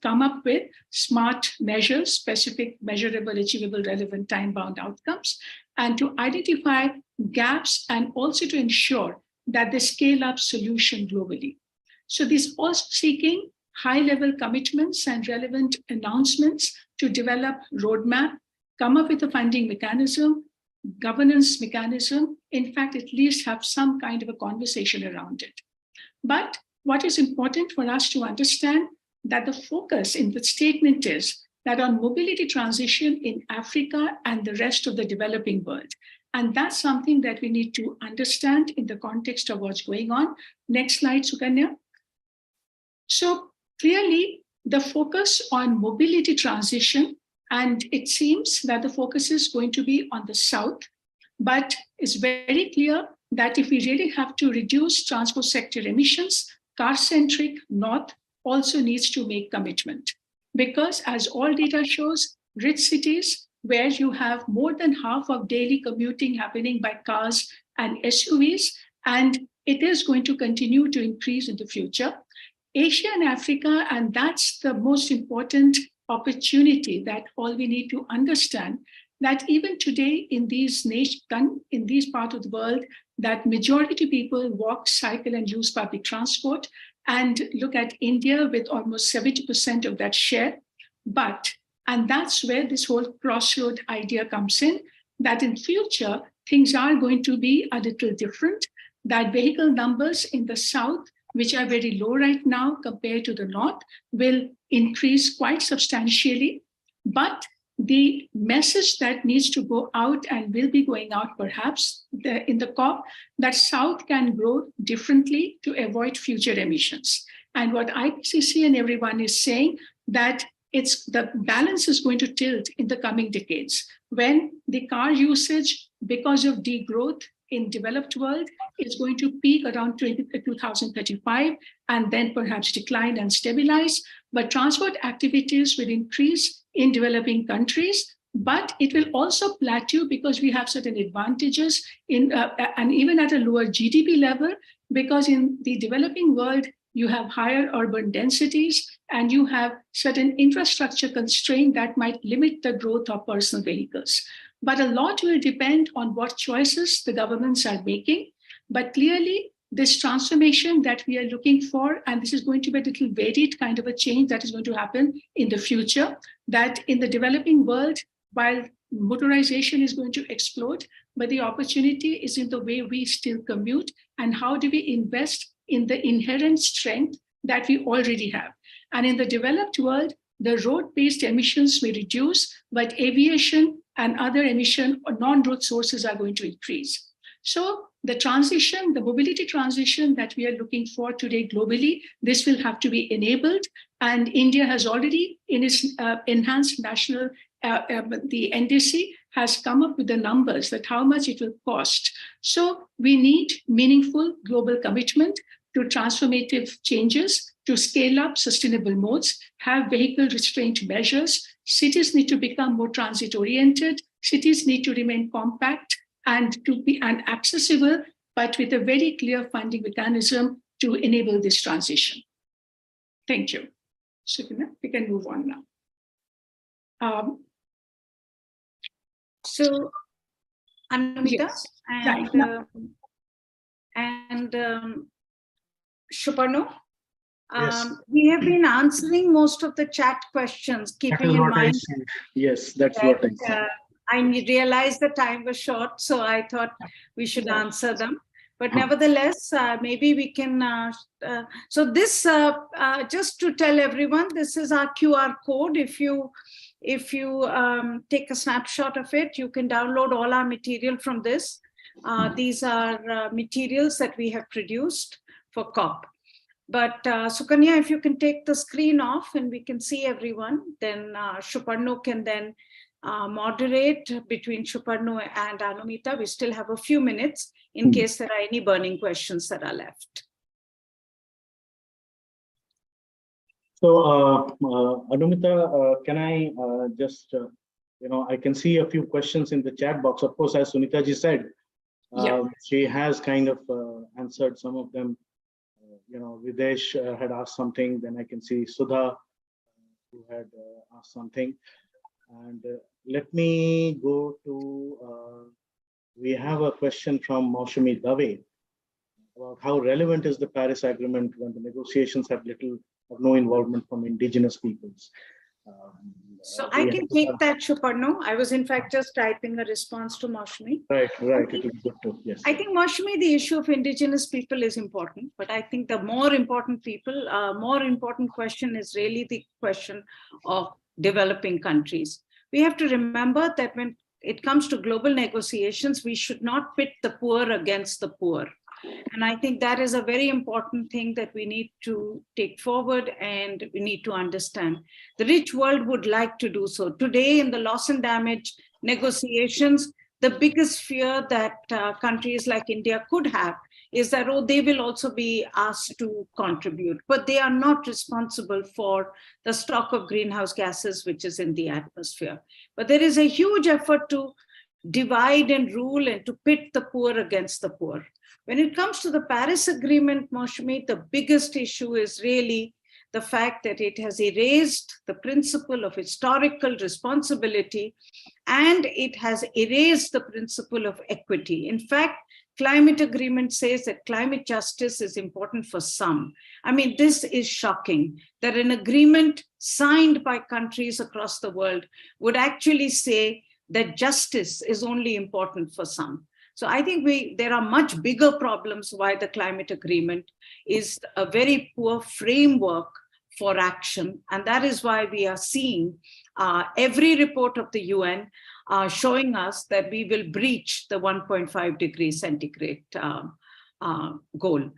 come up with smart measures, specific, measurable, achievable, relevant, time-bound outcomes, and to identify gaps and also to ensure that they scale up solution globally. So this also seeking high-level commitments and relevant announcements to develop roadmap, come up with a funding mechanism, governance mechanism, in fact, at least have some kind of a conversation around it. But what is important for us to understand that the focus in the statement is that on mobility transition in Africa and the rest of the developing world. And that's something that we need to understand in the context of what's going on. Next slide, Sukanya. So clearly, the focus on mobility transition, and it seems that the focus is going to be on the South, but it's very clear that if we really have to reduce transport sector emissions, car-centric North also needs to make commitment. Because as all data shows, rich cities where you have more than half of daily commuting happening by cars and SUVs, and it is going to continue to increase in the future. Asia and Africa, and that's the most important opportunity that all we need to understand, that even today in these parts of the world, that majority of people walk, cycle, and use public transport. And look at India with almost 70% of that share. And that's where this whole crossroad idea comes in, that in future, things are going to be a little different, that vehicle numbers in the south, which are very low right now compared to the north, will increase quite substantially. But the message that needs to go out and will be going out perhaps in the COP, that South can grow differently to avoid future emissions. And what IPCC and everyone is saying, that the balance is going to tilt in the coming decades, when the car usage, because of degrowth in developed world, is going to peak around 2035 and then perhaps decline and stabilize. But transport activities will increase in developing countries, but it will also plateau because we have certain advantages and even at a lower GDP level, because in the developing world, you have higher urban densities and you have certain infrastructure constraint that might limit the growth of personal vehicles. But a lot will depend on what choices the governments are making. But clearly, this transformation that we are looking for, and this is going to be a little varied kind of a change that is going to happen in the future, that in the developing world, while motorization is going to explode, but the opportunity is in the way we still commute and how do we invest in the inherent strength that we already have. And in the developed world, the road-based emissions may reduce, but aviation and other emission or non-road sources are going to increase. So the transition, the mobility transition that we are looking for today globally, this will have to be enabled. And India has already, in its enhanced national, the NDC has come up with the numbers that how much it will cost. So we need meaningful global commitment to transformative changes, to scale up sustainable modes, have vehicle restraint measures. Cities need to become more transit-oriented. Cities need to remain compact and to be accessible, but with a very clear funding mechanism to enable this transition. Thank you. So we can move on now. So, Anumita, yes. and Shuparno, Yes. we have been answering most of the chat questions, keeping in mind. Yes, that's what I said. I realized the time was short, so I thought we should answer them. But nevertheless, maybe we can. So this, just to tell everyone, this is our QR code. If you take a snapshot of it, you can download all our material from this. These are materials that we have produced for COP. But Sukanya, if you can take the screen off and we can see everyone, then Shuparno can then moderate between Shuparno and Anumita. We still have a few minutes in case there are any burning questions that are left. So, Anumita, can I just, I can see a few questions in the chat box. Of course, as Sunita ji said, she has kind of answered some of them. Videsh had asked something, then I can see Sudha who had asked something. And let me go to, we have a question from Maushami Dave about how relevant is the Paris Agreement when the negotiations have little or no involvement from indigenous peoples. So I can take that, Shuparno. I was in fact just typing a response to Maushami. Right. It will be good too. Yes. I think, Maushami, the issue of indigenous people is important, but I think the more important question is really the question of developing countries. We have to remember that when it comes to global negotiations, we should not pit the poor against the poor. And I think that is a very important thing that we need to take forward and we need to understand. The rich world would like to do so. Today in the loss and damage negotiations, the biggest fear that countries like India could have is that, they will also be asked to contribute, but they are not responsible for the stock of greenhouse gases which is in the atmosphere. But there is a huge effort to divide and rule and to pit the poor against the poor. When it comes to the Paris Agreement, Maushami, the biggest issue is really the fact that it has erased the principle of historical responsibility, and it has erased the principle of equity. In fact, climate agreement says that climate justice is important for some. I mean, this is shocking that an agreement signed by countries across the world would actually say that justice is only important for some. So I think there are much bigger problems why the climate agreement is a very poor framework for action. And that is why we are seeing every report of the UN showing us that we will breach the 1.5 degrees centigrade goal,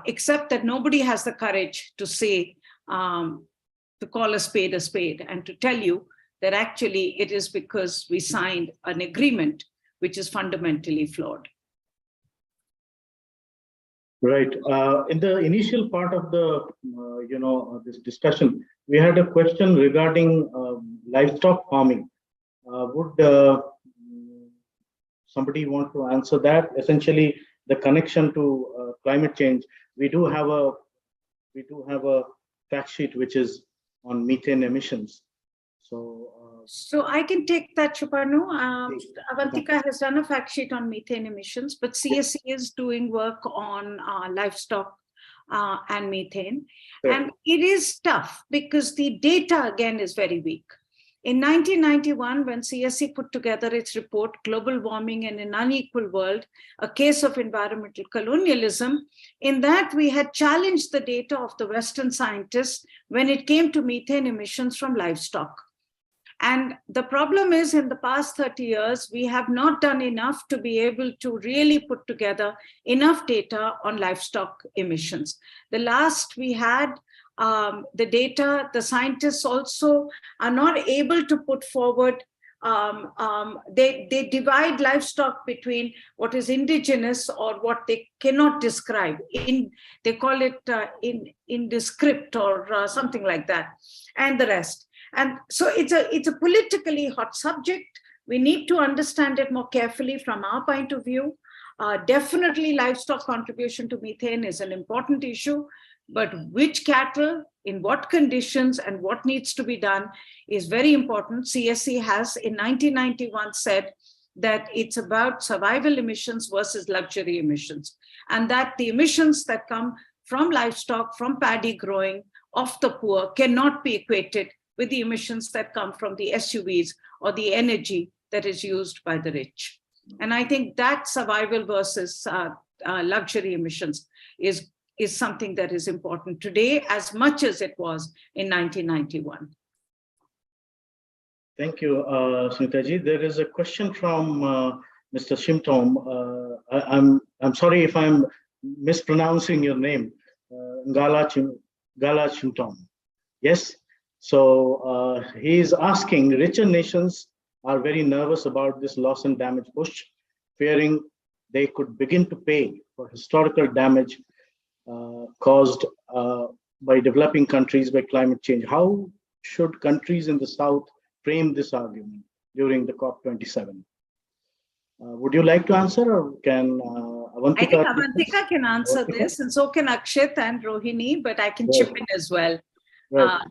except that nobody has the courage to say, to call a spade and to tell you that actually it is because we signed an agreement which is fundamentally flawed. Right. In the initial part of the, this discussion, we had a question regarding livestock farming. Would somebody want to answer that? Essentially, the connection to climate change. We do have a fact sheet which is on methane emissions. So I can take that, Shubhanu. Avantika has done a fact sheet on methane emissions, but CSE is doing work on livestock and methane. Sure. And it is tough because the data, again, is very weak. In 1991, when CSE put together its report, Global Warming in an Unequal World, a Case of Environmental Colonialism, in that we had challenged the data of the Western scientists when it came to methane emissions from livestock. And the problem is, in the past 30 years, we have not done enough to be able to really put together enough data on livestock emissions. The last we had the data, the scientists also are not able to put forward, they divide livestock between what is indigenous or what they cannot describe. They call it indescript or something like that, and the rest. And so it's a politically hot subject. We need to understand it more carefully from our point of view. Definitely livestock contribution to methane is an important issue, but which cattle, in what conditions, and what needs to be done is very important. CSE has in 1991 said that it's about survival emissions versus luxury emissions, and that the emissions that come from livestock, from paddy growing, of the poor cannot be equated with the emissions that come from the SUVs or the energy that is used by the rich. And I think that survival versus luxury emissions is something that is important today as much as it was in 1991. Thank you, Sunitaji. There is a question from Mr. Shimtom. I'm sorry if I'm mispronouncing your name, Ngala Shimtom. Yes. So he is asking, richer nations are very nervous about this loss and damage push, fearing they could begin to pay for historical damage caused by developing countries by climate change. How should countries in the South frame this argument during the COP27? Would you like to answer, or can Avantika? I think Avantika can answer this, and so can Akshit and Rohini, but I can chip in as well. Right.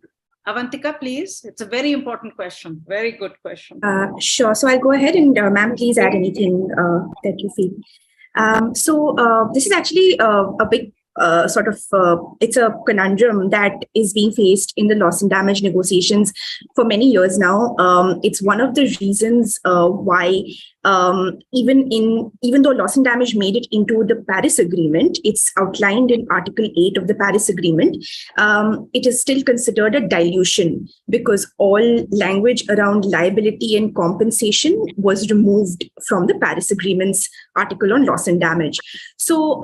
Avantika, please. It's a very important question. Very good question. Sure. So I'll go ahead and ma'am, please add anything that you feel. So this is actually a big it's a conundrum that is being faced in the loss and damage negotiations for many years now. It's one of the reasons why even though loss and damage made it into the Paris Agreement, it's outlined in Article 8 of the Paris Agreement, it is still considered a dilution because all language around liability and compensation was removed from the Paris Agreement's article on loss and damage. So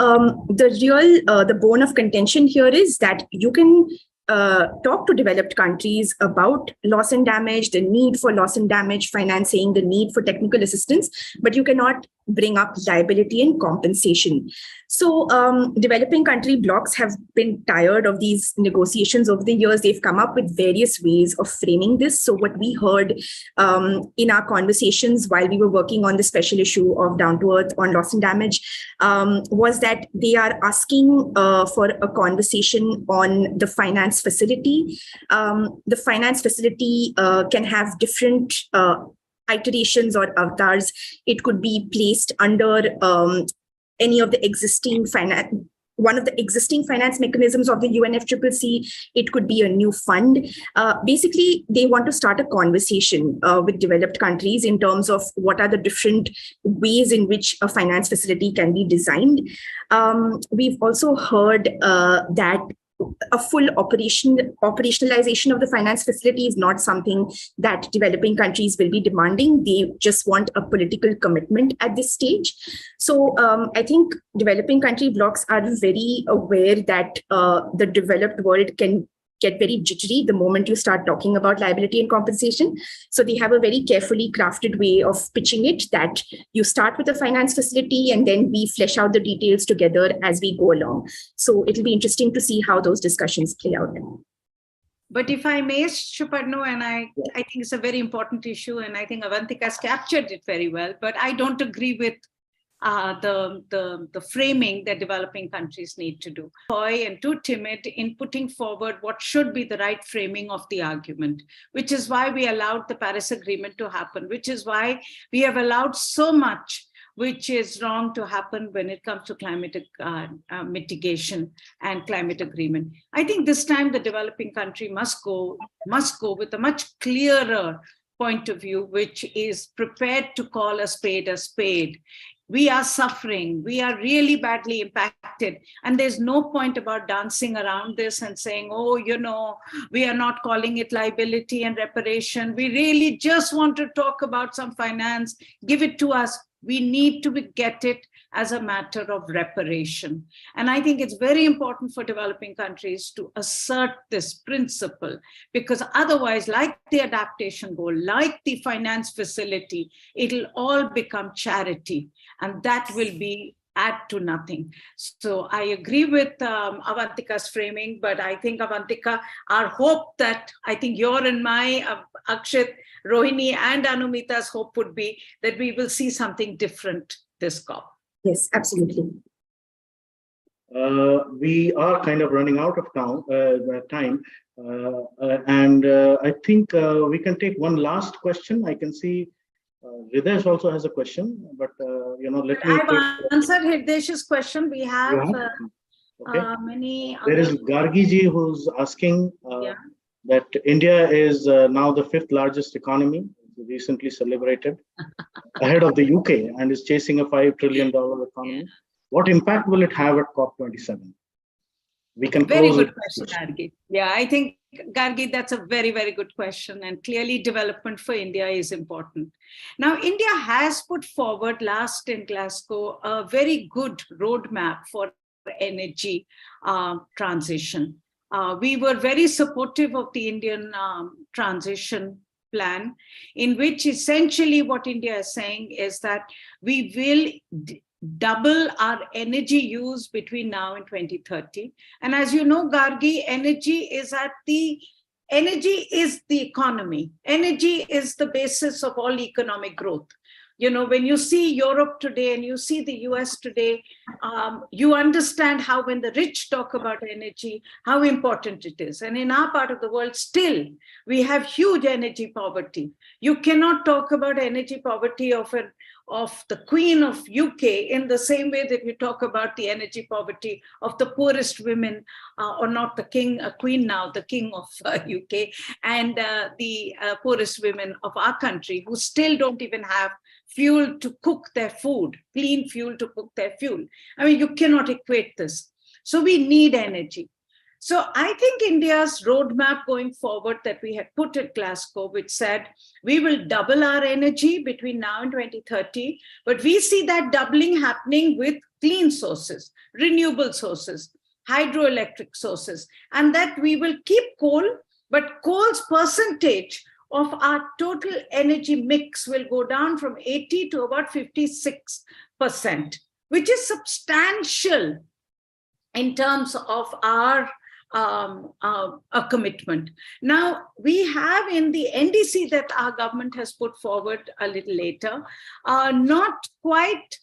the bone of contention here is that you can talk to developed countries about loss and damage, the need for loss and damage financing, the need for technical assistance, but you cannot bring up liability and compensation. So developing country blocs have been tired of these negotiations over the years. They've come up with various ways of framing this. So what we heard in our conversations while we were working on the special issue of Down to Earth on loss and damage was that they are asking for a conversation on the finance facility. The finance facility can have different iterations or avatars. It could be placed under any of the existing one of the existing finance mechanisms of the UNFCCC. It could be a new fund. Basically, they want to start a conversation with developed countries in terms of what are the different ways in which a finance facility can be designed. We've also heard that a full operationalization of the finance facility is not something that developing countries will be demanding. They just want a political commitment at this stage. So I think developing country blocs are very aware that the developed world can get very jittery the moment you start talking about liability and compensation. So they have a very carefully crafted way of pitching it, that you start with a finance facility and then we flesh out the details together as we go along. So it'll be interesting to see how those discussions play out. But if I may, Shuparno, and I think it's a very important issue, and I think Avantika has captured it very well, but I don't agree with the framing that developing countries need to do. Coy and too timid in putting forward what should be the right framing of the argument, which is why we allowed the Paris Agreement to happen, which is why we have allowed so much which is wrong to happen when it comes to climate mitigation and climate agreement. I think this time the developing country must go with a much clearer point of view, which is prepared to call a spade a spade. We are suffering, we are really badly impacted. And there's no point about dancing around this and saying, oh, you know, we are not calling it liability and reparation. We really just want to talk about some finance, give it to us. We need to get it as a matter of reparation. And I think it's very important for developing countries to assert this principle, because otherwise, like the adaptation goal, like the finance facility, it'll all become charity, and that will be add to nothing. So I agree with Avantika's framing, but I think, Avantika, our hope that I think your and my, Akshit, Rohini and Anumita's hope would be that we will see something different this COP. Yes, absolutely. We are kind of running out of time. And I think we can take one last question. I can see Hridesh also has a question, but let me. I've answered Hridesh's question. We have many. There is Gargiji who's asking that India is now the 5th largest economy, recently celebrated, ahead of the UK, and is chasing a $5 trillion economy. What impact will it have at COP27? We can very close good it. question, Gargi. Yeah, I think, Gargi, that's a very, very good question. And clearly development for India is important. Now, India has put forward last in Glasgow a very good roadmap for energy transition. We were very supportive of the Indian transition plan, in which essentially what India is saying is that we will double our energy use between now and 2030. And as you know, Gargi, energy is the economy. Energy is the basis of all economic growth. You know, when you see Europe today and you see the US today, you understand how when the rich talk about energy, how important it is. And in our part of the world, still, we have huge energy poverty. You cannot talk about energy poverty of the Queen of UK in the same way that you talk about the energy poverty of the poorest women, or not the Queen now, the King of UK, and the poorest women of our country, who still don't even have fuel to cook their food, clean fuel to cook their fuel. I mean, you cannot equate this. So we need energy. So I think India's roadmap going forward that we had put at Glasgow, which said we will double our energy between now and 2030, but we see that doubling happening with clean sources, renewable sources, hydroelectric sources, and that we will keep coal, but coal's percentage of our total energy mix will go down from 80 to about 56%, which is substantial in terms of our a commitment. Now, we have in the NDC that our government has put forward a little later, not quite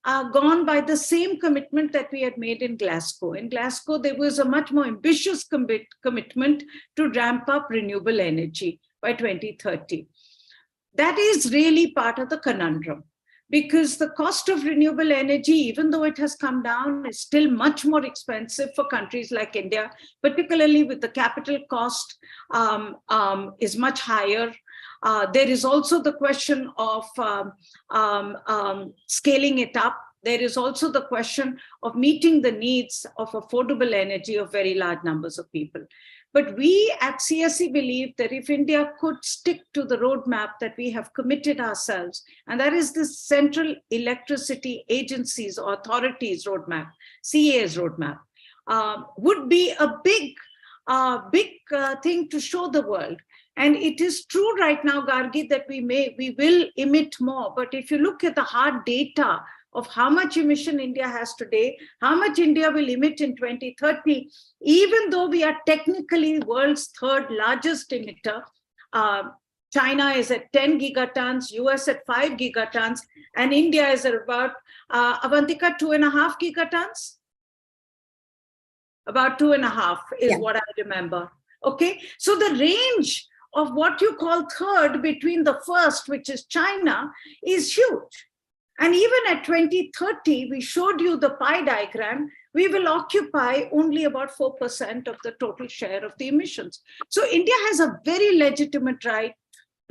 gone by the same commitment that we had made in Glasgow. In Glasgow, there was a much more ambitious commitment to ramp up renewable energy by 2030. That is really part of the conundrum, because the cost of renewable energy, even though it has come down, is still much more expensive for countries like India, particularly with the capital cost is much higher. There is also the question of scaling it up. There is also the question of meeting the needs of affordable energy of very large numbers of people. But we at CSE believe that if India could stick to the roadmap that we have committed ourselves, and that is the Central Electricity Agency's or Authorities roadmap, CEA's roadmap, would be a big thing to show the world. And it is true right now, Gargi, that we will emit more. But if you look at the hard data of how much emission India has today, how much India will emit in 2030, even though we are technically world's third largest emitter, China is at 10 gigatons, US at 5 gigatons, and India is at about, Avantika, 2.5 gigatons? About 2.5 is what I remember. Okay, so the range of what you call third between the first, which is China, is huge. And even at 2030, we showed you the pie diagram, we will occupy only about 4% of the total share of the emissions. So India has a very legitimate right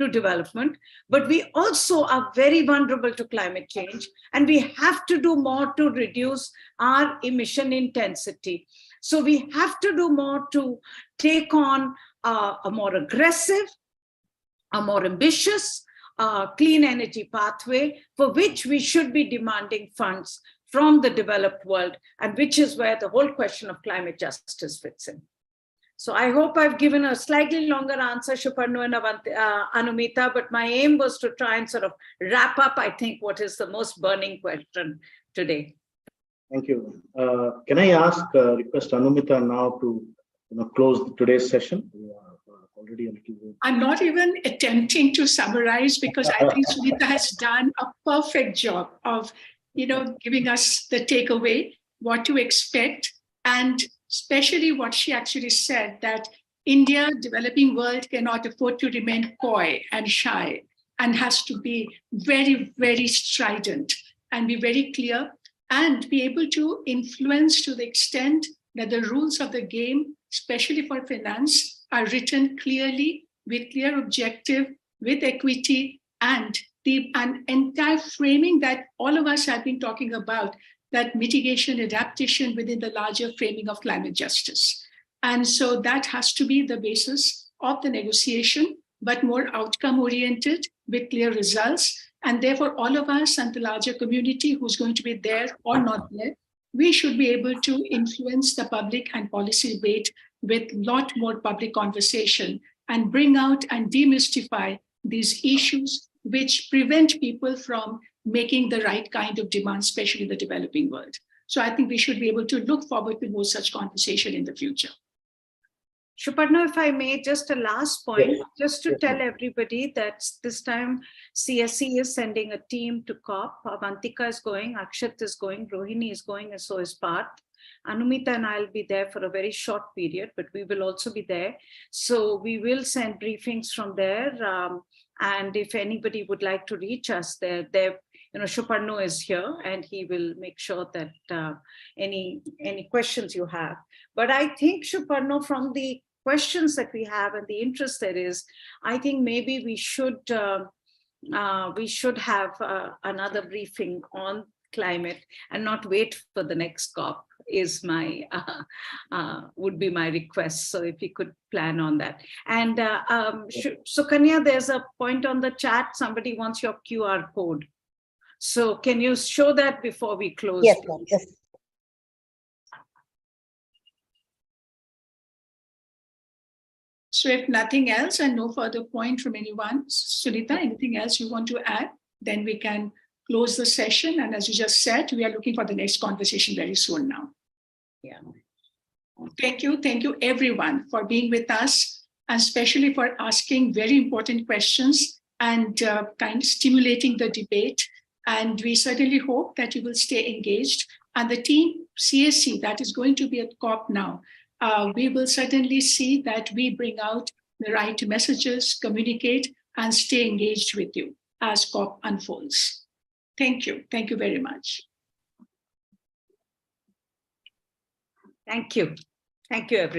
to development, but we also are very vulnerable to climate change, and we have to do more to reduce our emission intensity. So we have to do more to take on a more aggressive, a more ambitious, clean energy pathway, for which we should be demanding funds from the developed world, and which is where the whole question of climate justice fits in. So I hope I've given a slightly longer answer, Shuparno and Anumita, but my aim was to try and sort of wrap up, I think, what is the most burning question today. Thank you. Can I request Anumita now to close today's session? Already a little bit. I'm not even attempting to summarize, because I think Sunita has done a perfect job of, giving us the takeaway, what to expect, and especially what she actually said, that India, developing world, cannot afford to remain coy and shy, and has to be very, very strident and be very clear, and be able to influence to the extent that the rules of the game, especially for finance, are written clearly, with clear objective, with equity, and an entire framing that all of us have been talking about, that mitigation, adaptation within the larger framing of climate justice. And so that has to be the basis of the negotiation, but more outcome-oriented with clear results. And therefore, all of us and the larger community who's going to be there or not there, we should be able to influence the public and policy debate with a lot more public conversation, and bring out and demystify these issues which prevent people from making the right kind of demand, especially in the developing world. So I think we should be able to look forward to more such conversation in the future. Shuparno, if I may, just a last point, just to tell everybody that this time CSE is sending a team to COP. Avantika is going, Akshat is going, Rohini is going, and so is Parth. Anumita and I will be there for a very short period, but we will also be there. So we will send briefings from there. And if anybody would like to reach us there, Shuparno is here, and he will make sure that any questions you have. But I think, Shuparno, from the questions that we have and the interest there is, I think maybe we should have another briefing on climate and not wait for the next COP, is my would be my request. So if you could plan on that. And so Kanya, there's a point on the chat, somebody wants your QR code. So can you show that before we close? Yes, yes. So if nothing else and no further point from anyone, Sunita, anything else you want to add? Then we can close the session. And as you just said, we are looking for the next conversation very soon now. Yeah. Thank you. Thank you, everyone, for being with us, and especially for asking very important questions and kind of stimulating the debate. And we certainly hope that you will stay engaged. And the team CSE that is going to be at COP now, we will certainly see that we bring out the right messages, communicate, and stay engaged with you as COP unfolds. Thank you. Thank you very much. Thank you. Thank you, everyone.